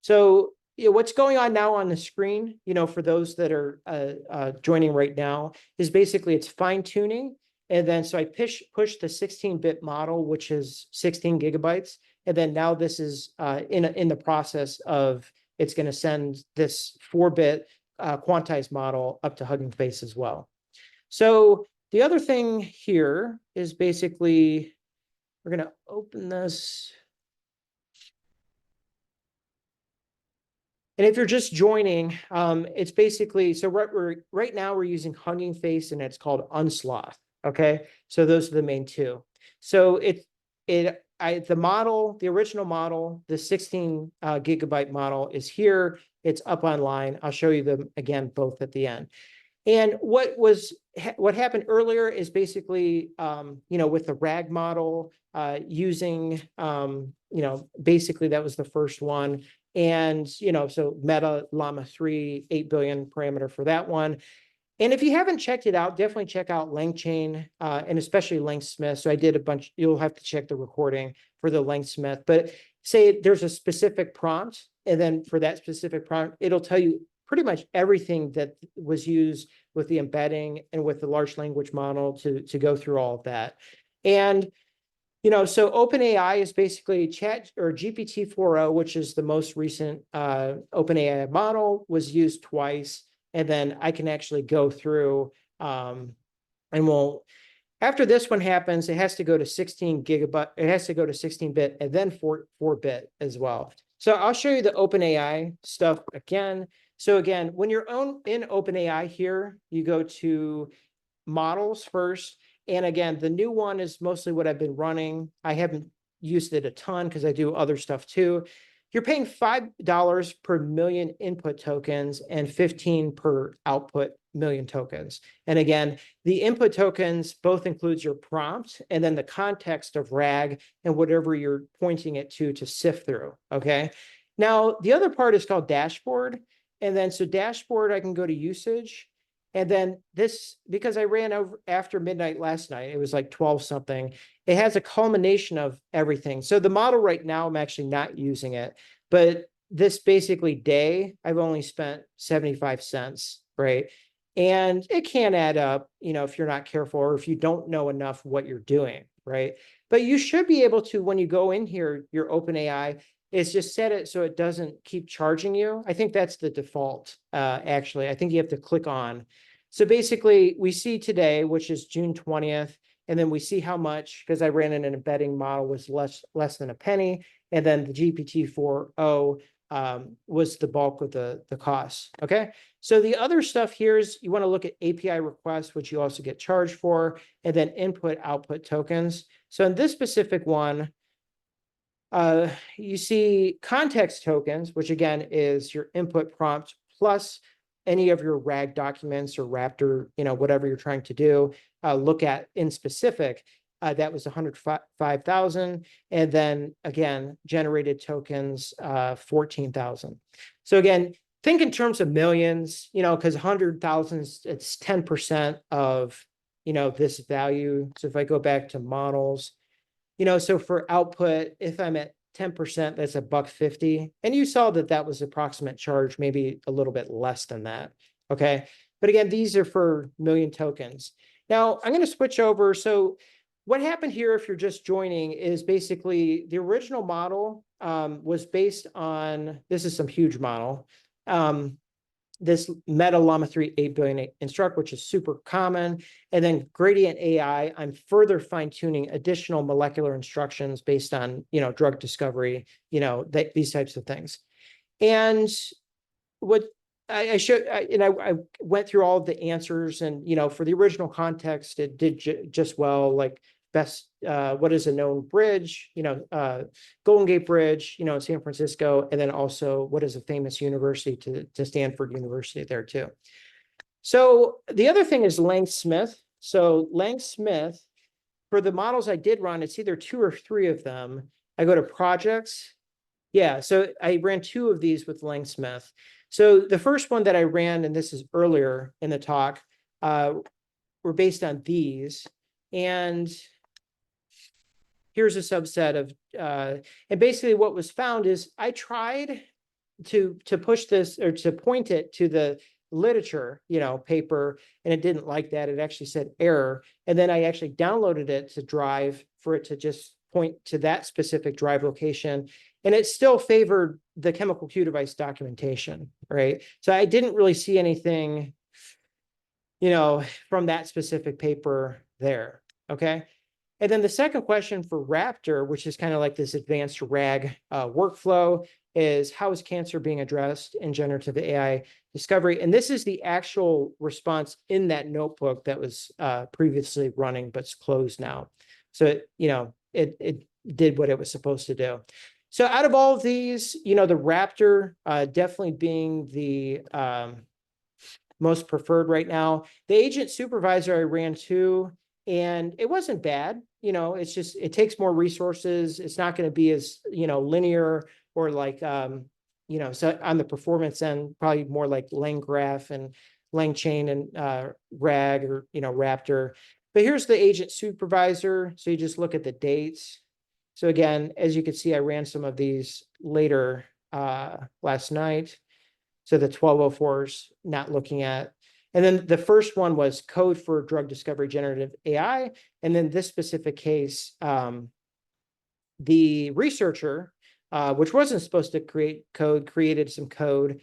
so what's going on now on the screen, for those that are joining right now, is basically it's fine tuning. And then so I push the 16-bit model, which is 16 gigabytes. And then now this is in the process of, it's going to send this 4-bit quantized model up to Hugging Face as well. So the other thing here is basically, we're going to open this. And if you're just joining, it's basically, so right now we're using Hugging Face and it's called Unsloth. Okay, so those are the main two. So the original model, the 16 gigabyte model is here. It's up online. I'll show you them again, both at the end. And what happened earlier is basically, with the RAG model, using, basically that was the first one. And, so Meta Llama 3, 8 billion parameter for that one. And if you haven't checked it out, definitely check out LangChain and especially Langsmith. So I did a bunch, you'll have to check the recording for the Langsmith, but say there's a specific prompt. And then for that specific prompt, it'll tell you pretty much everything that was used with the embedding and with the large language model to go through all of that. And so OpenAI is basically GPT 4.0, which is the most recent OpenAI model, was used twice. And then I can actually go through and after this one happens, it has to go to 16 gigabyte. It has to go to 16-bit and then 4-bit as well. So I'll show you the OpenAI stuff again. So again, when you're in OpenAI here, you go to models first. And again, the new one is mostly what I've been running. I haven't used it a ton because I do other stuff too. You're paying $5 per million input tokens and 15 per output million tokens. And again, the input tokens both includes your prompt and then the context of RAG and whatever you're pointing it to sift through. Okay. Now, the other part is called dashboard. And then so dashboard, I can go to usage. And then this, because I ran over after midnight last night, it was like 12 something. It has a culmination of everything. So the model right now, I'm actually not using it, but this basically day, I've only spent 75 cents, right? And it can add up, if you're not careful or if you don't know enough what you're doing, right? But you should be able to, when you go in here, your OpenAI, is just set it so it doesn't keep charging you. I think that's the default, actually. I think you have to click on. So basically, we see today, which is June 20th, and then we see how much, because I ran in an embedding model, was less than a penny, and then the GPT-4o was the bulk of the cost, okay? So the other stuff here is you want to look at API requests, which you also get charged for, and then input output tokens. So in this specific one, you see context tokens, which again is your input prompt plus any of your RAG documents or RAPTOR, whatever you're trying to do, look at in specific. That was 105,000. And then again, generated tokens, 14,000. So again, think in terms of millions, because 100,000, it's 10% of, this value. So if I go back to models, so for output, if I'm at 10%, that's $1.50. And you saw that that was approximate charge, maybe a little bit less than that. Okay. But again, these are for million tokens. Now I'm going to switch over. So what happened here, if you're just joining, is basically the original model was based on, this is some huge model. This Meta Llama 3 8 billion instruct, which is super common. And then gradient AI, I'm further fine-tuning additional molecular instructions based on, drug discovery, these types of things. And what I showed, I went through all of the answers and, for the original context, it did just well, like best, what is a known bridge, Golden Gate Bridge, in San Francisco, and then also what is a famous university to Stanford University there too. So the other thing is Lang-Smith. So Lang-Smith, for the models I did run, it's either 2 or 3 of them. I go to projects. Yeah, so I ran 2 of these with Lang-Smith. So the first one that I ran, and this is earlier in the talk, were based on these. And here's a subset of, and basically what was found is I tried to push this or to point it to the literature, paper, and it didn't like that. It actually said error. And then I actually downloaded it to Drive for it to just point to that specific Drive location. And it still favored the chemical Q device documentation, right? So I didn't really see anything, from that specific paper there, okay? And then the second question for RAPTOR, which is kind of like this advanced RAG workflow, is how is cancer being addressed in generative AI discovery? And this is the actual response in that notebook that was previously running, but's closed now. So, it did what it was supposed to do. So out of all of these, the RAPTOR definitely being the most preferred right now. The agent supervisor I ran too, and it wasn't bad. It's just, it takes more resources. It's not going to be as, linear or like, so on the performance end, probably more like LangGraph and LangChain and RAG or, RAPTOR. But here's the agent supervisor. So you just look at the dates. So again, as you can see, I ran some of these later last night. So the 1204s not looking at. And then the first one was code for drug discovery generative AI. And then this specific case, the researcher, which wasn't supposed to create code, created some code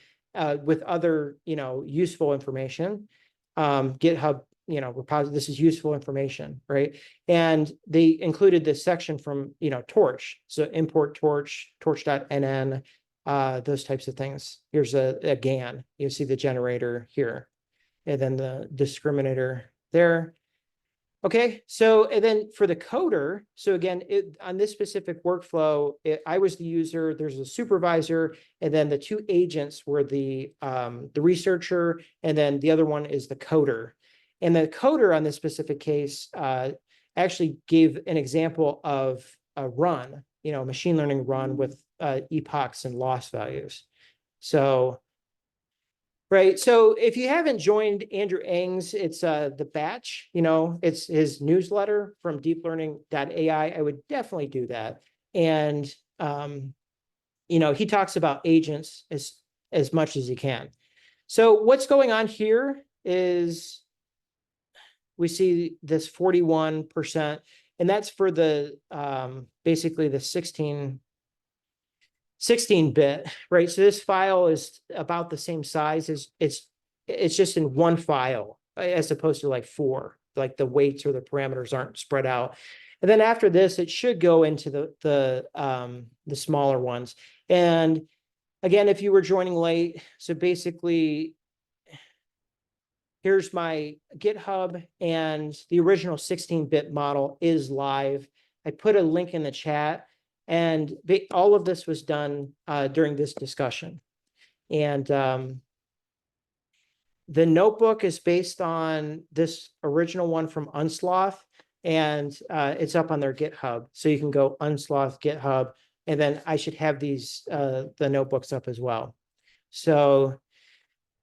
with other, useful information. GitHub, repository, this is useful information, right? And they included this section from, Torch. So import Torch, torch.nn, those types of things. Here's a GAN. You see the generator here, and then the discriminator there. Okay, so and then for the coder, so again, on this specific workflow, I was the user, there's a supervisor, and then the 2 agents were the researcher, and then the other one is the coder. And the coder on this specific case actually gave an example of a run, machine learning run with epochs and loss values. So Right. So if you haven't joined Andrew Ng's, it's the batch, it's his newsletter from deeplearning.ai. I would definitely do that. And he talks about agents as much as he can. So what's going on here is we see this 41%, and that's for the basically the 16-bit, right? So this file is about the same size as it's just in one file as opposed to like four, like the weights or the parameters aren't spread out. And then after this, it should go into the smaller ones. And again, if you were joining late, so basically here's my GitHub, and the original 16-bit model is live. I put a link in the chat, and all of this was done during this discussion. And the notebook is based on this original one from Unsloth, and it's up on their GitHub. So you can go Unsloth GitHub, and then I should have the notebooks up as well. So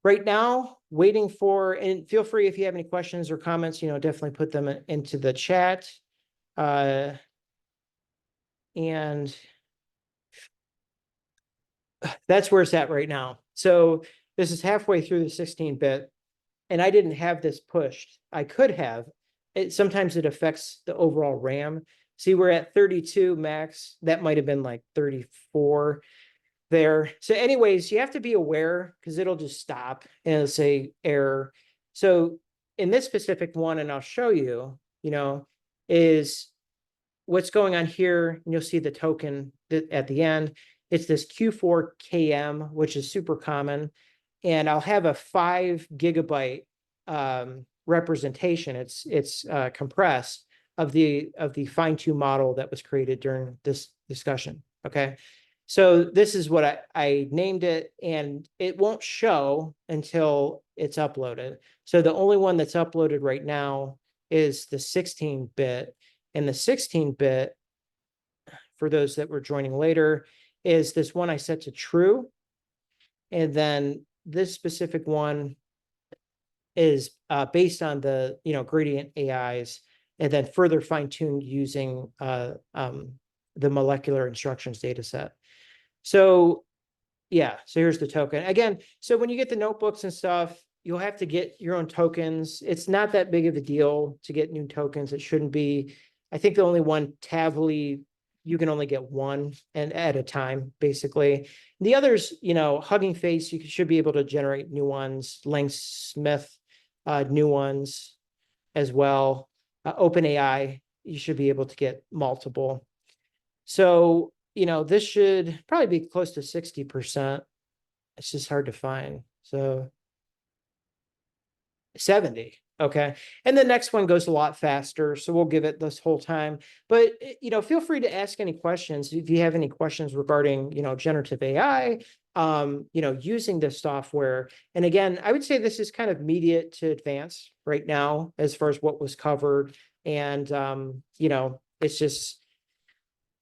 right now, waiting for, and feel free if you have any questions or comments, definitely put them into the chat. And that's where it's at right now. So this is halfway through the 16-bit, and I didn't have this pushed. I could have. Sometimes it affects the overall RAM. See, we're at 32 max. That might have been like 34 there. So anyways, you have to be aware because it'll just stop and it'll say error. So in this specific one, and I'll show you, is what's going on here. And you'll see the token at the end. It's this Q4KM, which is super common. And I'll have a 5 gigabyte representation. It's compressed of the fine-tuned model that was created during this discussion. Okay. So this is what I named it, and it won't show until it's uploaded. So the only one that's uploaded right now is the 16-bit, and the 16-bit, for those that were joining later, is this one I set to true. And then this specific one is based on the gradient AIs, and then further fine-tuned using the molecular instructions data set. So yeah, so here's the token. Again, so when you get the notebooks and stuff, you'll have to get your own tokens. It's not that big of a deal to get new tokens. It shouldn't be. I think the only one, Tavily, you can only get one and at a time, basically. The others, Hugging Face, you should be able to generate new ones. Lang Smith, new ones as well. OpenAI, you should be able to get multiple. So this should probably be close to 60%. It's just hard to find. So 70. Okay. And the next one goes a lot faster. So we'll give it this whole time. But, feel free to ask any questions. If you have any questions regarding, generative AI, using this software. And again, I would say this is kind of immediate to advanced right now as far as what was covered. And, it's just,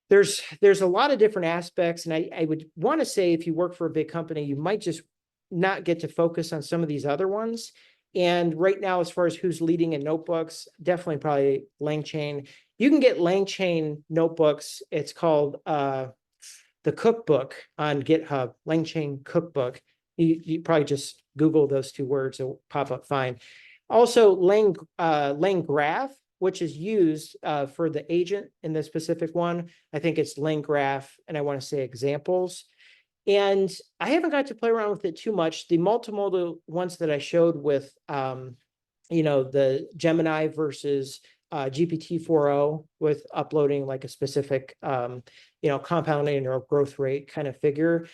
there's a lot of different aspects. And I would want to say if you work for a big company, you might just not get to focus on some of these other ones. And right now, as far as who's leading in notebooks, definitely probably LangChain. You can get LangChain notebooks. It's called the cookbook on GitHub, LangChain cookbook. You probably just Google those two words, it'll pop up fine. Also, LangGraph, which is used for the agent in the specific one. I think it's LangGraph, and I want to say examples. And I haven't got to play around with it too much. The multimodal ones that I showed with, the Gemini versus GPT-4o with uploading like a specific, compounding or growth rate kind of figure.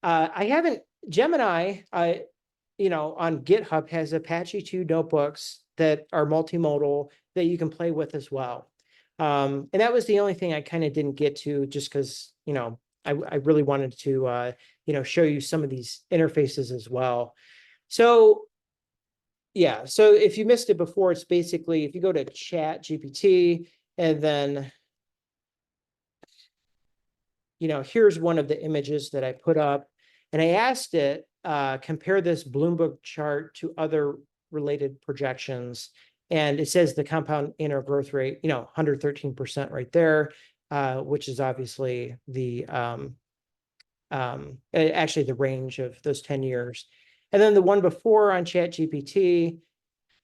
I haven't, Gemini, on GitHub has Apache 2 notebooks that are multimodal that you can play with as well. And that was the only thing I kind of didn't get to just because, I really wanted to, show you some of these interfaces as well. So, yeah, so if you missed it before, it's basically if you go to ChatGPT and then, here's one of the images that I put up, and I asked it, compare this Bloomberg chart to other related projections. And it says the compound annual growth rate, 113% right there, which is obviously the actually the range of those 10 years. And then the one before on ChatGPT,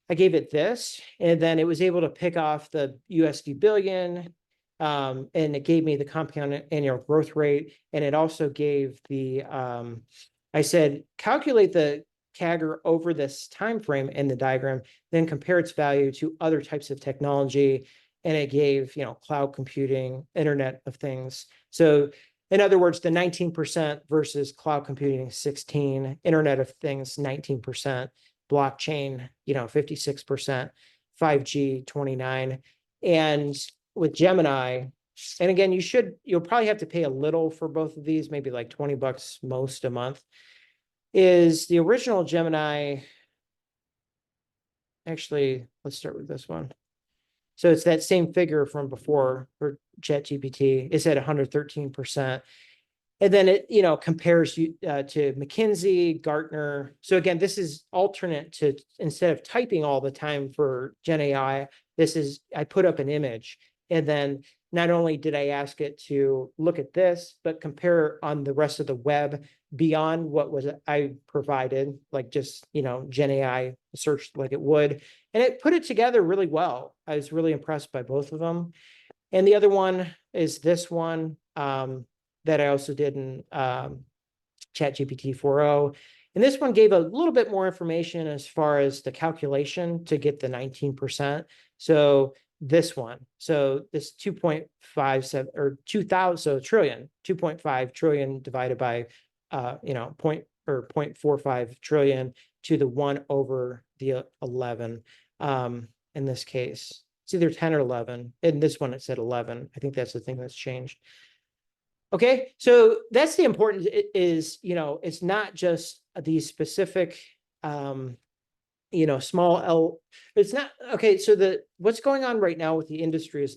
I gave it this, and then it was able to pick off the USD billion, and it gave me the compound annual growth rate, and it also gave the, I said, calculate the CAGR over this time frame in the diagram, then compare its value to other types of technology, and it gave, cloud computing, Internet of Things. So in other words, the 19% versus cloud computing 16, Internet of Things 19%, blockchain, 56%, 5G 29. And with Gemini, and again, you'll probably have to pay a little for both of these, maybe like $20 most a month, is the original Gemini. Actually, let's start with this one. So it's that same figure from before for ChatGPT. It's at 113%. And then it, compares you to McKinsey, Gartner. So again, this is alternate to, instead of typing all the time for GenAI, I put up an image. And then not only did I ask it to look at this, but compare on the rest of the web beyond what was I provided, like just, GenAI searched like it would. And it put it together really well. I was really impressed by both of them. And the other one is this one. That I also did in ChatGPT 4.0. And this one gave a little bit more information as far as the calculation to get the 19%. So this one, this 2.57 or 2000, so trillion, 2.5 trillion divided by, 0.45 trillion to the 1 over the 11. In this case, it's either 10 or 11. In this one, it said 11. I think that's the thing that's changed. Okay, so that's the importance is, it's not just these specific, small L. It's not, okay, so what's going on right now with the industry is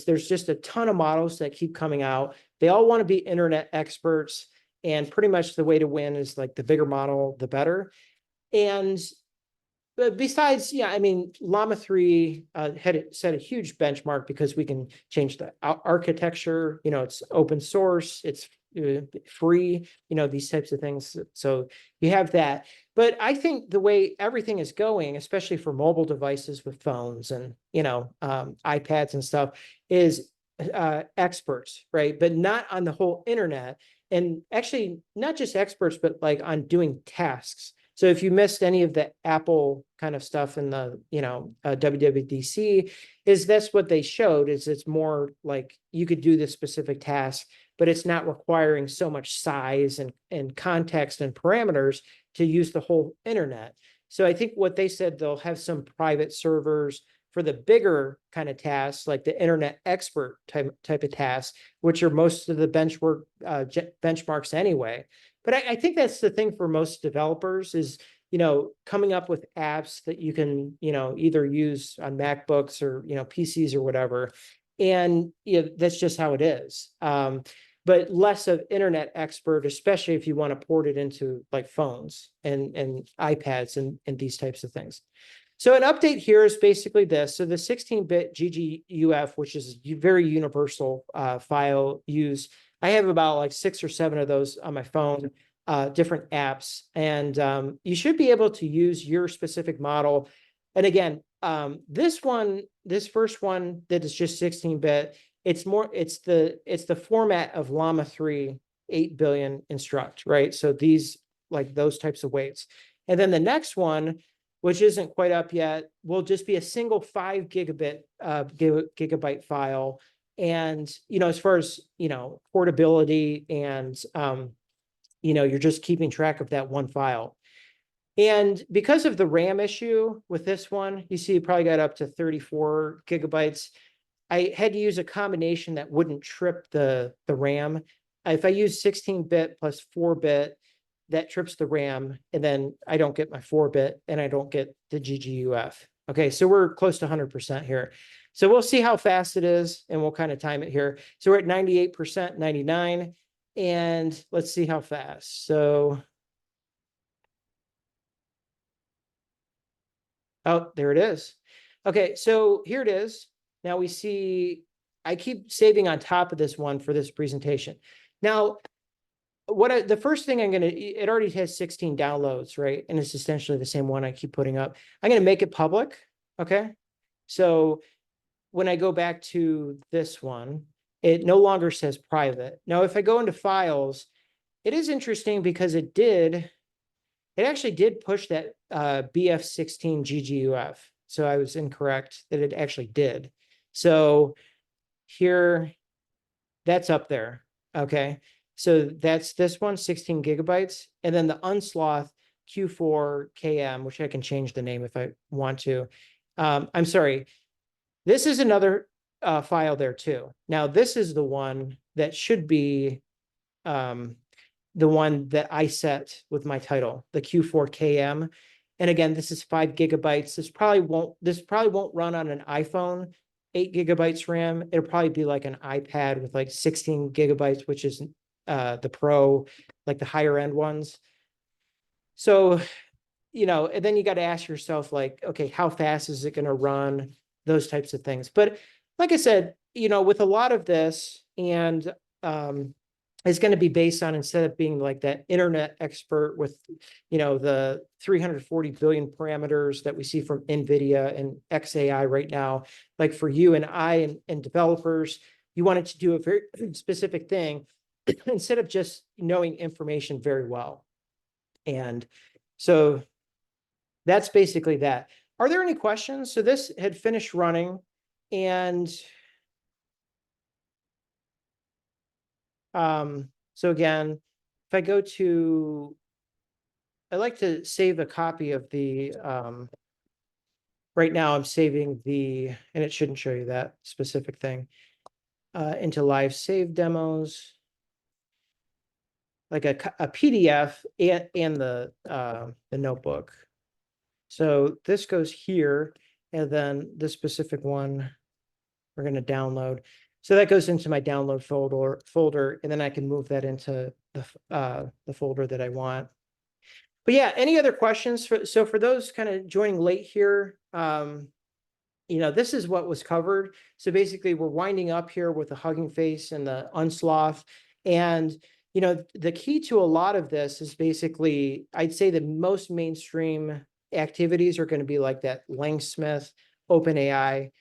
there's just a ton of models that keep coming out. They all want to be internet experts, and pretty much the way to win is like the bigger model, the better. And but besides, Llama 3 had set a huge benchmark because we can change the architecture. It's open source, it's free, these types of things. So you have that. But I think the way everything is going, especially for mobile devices with phones and, iPads and stuff, is experts, right? But not on the whole internet. And actually, not just experts, but like on doing tasks. So if you missed any of the Apple kind of stuff in the, WWDC, that's what they showed, is it's more like you could do this specific task, but it's not requiring so much size and context and parameters to use the whole internet. So I think what they said, they'll have some private servers for the bigger kind of tasks, like the internet expert type of tasks, which are most of the benchmarks anyway. But I think that's the thing for most developers is, coming up with apps that you can, either use on MacBooks or, PCs or whatever. And that's just how it is. But less of internet expert, especially if you want to port it into like phones and iPads and these types of things. So an update here is basically this. So the 16-bit GGUF, which is a very universal file use. I have about like 6 or 7 of those on my phone, different apps, and you should be able to use your specific model. And again, this first one that is just 16-bit, it's the format of Llama 3, 8 billion instruct, right? So these, like those types of weights. And then the next one, which isn't quite up yet, will just be a single 5 gigabyte file. And, as far as, portability and, you're just keeping track of that one file. And because of the RAM issue with this one, you see it probably got up to 34 gigabytes. I had to use a combination that wouldn't trip the RAM. If I use 16-bit plus 4-bit, that trips the RAM, and then I don't get my 4-bit, and I don't get the GGUF. Okay, so we're close to 100% here. So we'll see how fast it is, and we'll kind of time it here. So we're at 98%, 99, and let's see how fast. So Oh, there it is. Okay, so here it is. Now we see, I keep saving on top of this one for this presentation. Now, the first thing I'm gonna, it already has 16 downloads, right? And it's essentially the same one I keep putting up. I'm gonna make it public, okay? So when I go back to this one, it no longer says private. Now, if I go into files, it is interesting because it actually did push that BF16 GGUF. So I was incorrect that it actually did. So here, that's up there. Okay. So that's this one, 16 gigabytes. And then the Unsloth Q4 KM, which I can change the name if I want to. I'm sorry. This is another file there too. Now, this is the one that should be the one that I set with my title, the Q4KM. And again, this is 5 gigabytes. This probably won't run on an iPhone, 8 gigabytes RAM. It'll probably be like an iPad with like 16 gigabytes, which is the Pro, like the higher end ones. So, and then you got to ask yourself, like, okay, how fast is it going to run? Those types of things. But like I said, with a lot of this, and is going to be based on, instead of being like that internet expert with, the 340 billion parameters that we see from NVIDIA and XAI right now, like for you and I and developers, you wanted to do a very specific thing instead of just knowing information very well. And so that's basically that. Are there any questions? So this had finished running, and so again, if I go to, I like to save a copy of the, right now I'm saving and it shouldn't show you that specific thing, into live save demos, like a PDF and the notebook. So this goes here, and then this specific one we're going to download. So that goes into my download folder, and then I can move that into the folder that I want. But yeah, any other questions? So for those kind of joining late here, this is what was covered. So basically, we're winding up here with the Hugging Face and the Unsloth. And, the key to a lot of this is basically, I'd say the most mainstream activities are going to be like that Langsmith, OpenAI,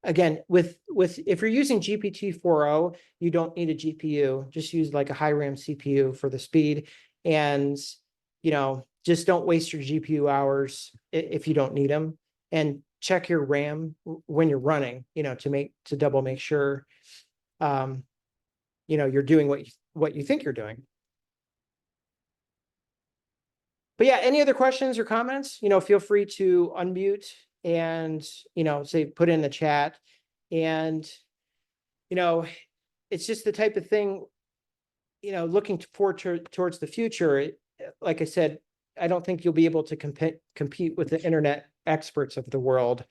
again, with if you're using GPT-4o, you don't need a GPU. Just use like a high RAM CPU for the speed, and just don't waste your GPU hours if you don't need them. And check your RAM when you're running, to double make sure, you're doing what you think you're doing. But yeah, any other questions or comments? Feel free to unmute and say put in the chat. And it's just the type of thing, looking forward towards the future. Like I said, I don't think you'll be able to compete with the internet experts of the world,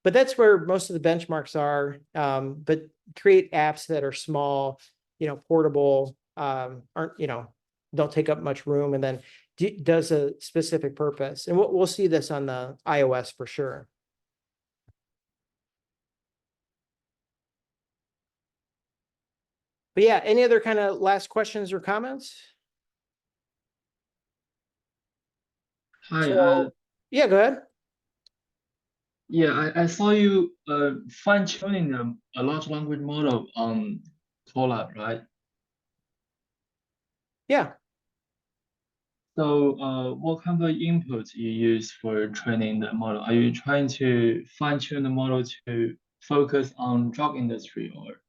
but that's where most of the benchmarks are. But create apps that are small, portable, aren't, don't take up much room, and then does a specific purpose. And we'll see this on the iOS for sure. But yeah, any other kind of last questions or comments? Hi, So, yeah, go ahead. yeah, I saw you fine-tuning a large language model on Colab, right? Yeah. So what kind of inputs you use for training the model? Are you trying to fine-tune the model to focus on drug industry, or?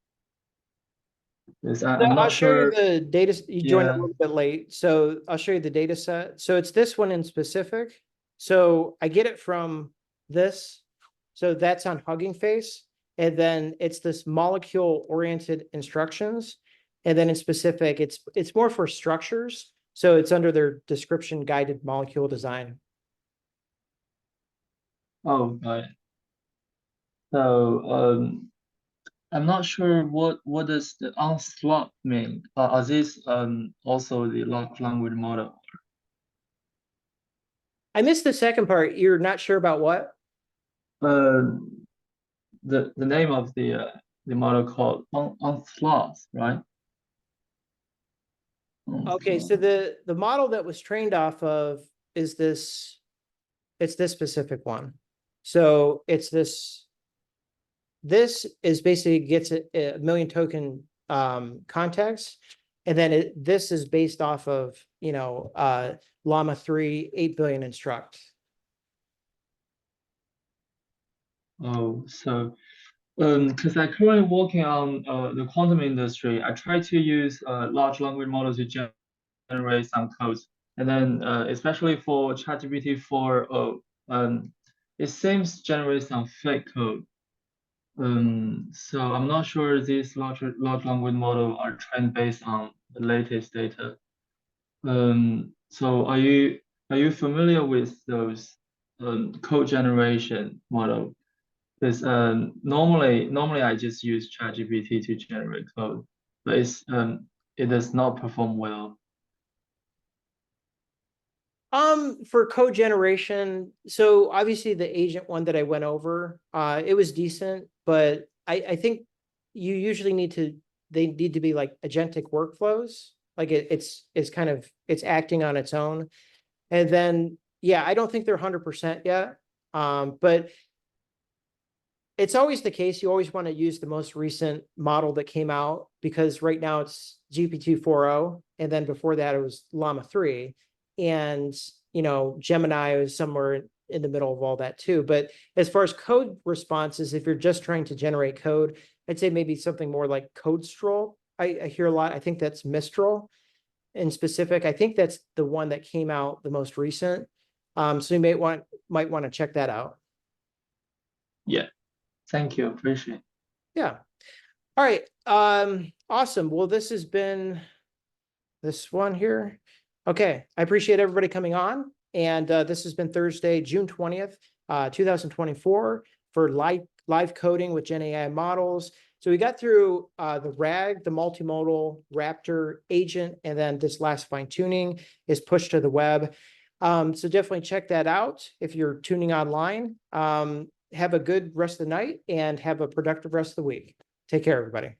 Because I'm I'll not show you sure. the data. You joined a Yeah. little bit late, so I'll show you the data set. So it's this one in specific. So I get it from this. So that's on Hugging Face. And then it's this molecule-oriented instructions. And then in specific, it's more for structures. So it's under their description guided molecule design. Oh, got it. So I'm not sure what does the onslaught mean. Are these also the large language model? I missed the second part. You're not sure about what? The name of the model called Onslaught, right? Okay, so the model that was trained off of is this, it's this specific one. So it's this is basically gets a million token context. And then this is based off of, Llama 3, 8 billion instruct. Oh, so because I currently working on the quantum industry, I try to use large language models to generate some codes, and then especially for ChatGPT 4, it seems generate some fake code. So I'm not sure these large language model are trained based on the latest data. So are you familiar with those code generation model? Because normally I just use ChatGPT to generate code, but it does not perform well. For code generation, so obviously the agent one that I went over, it was decent, but I think you usually they need to be like agentic workflows. Like it's kind of, it's acting on its own. And then, yeah, I don't think they're 100% yet. But it's always the case. You always want to use the most recent model that came out, because right now it's GPT 4.0. And then before that, it was Llama 3. And, Gemini is somewhere in the middle of all that too. But as far as code responses, if you're just trying to generate code, I'd say maybe something more like CodeStroll. I hear a lot. I think that's Mistral in specific. I think that's the one that came out the most recent. So you might want to check that out. Yeah, thank you, appreciate. Yeah. All right. Awesome. Well, this has been this one here. Okay. I appreciate everybody coming on. And this has been Thursday, June 20th, 2024 for live coding with GenAI models. So we got through the RAG, the multimodal RAPTOR agent, and then this last fine tuning is pushed to the web. So definitely check that out if you're tuning online. Have a good rest of the night and have a productive rest of the week. Take care, everybody.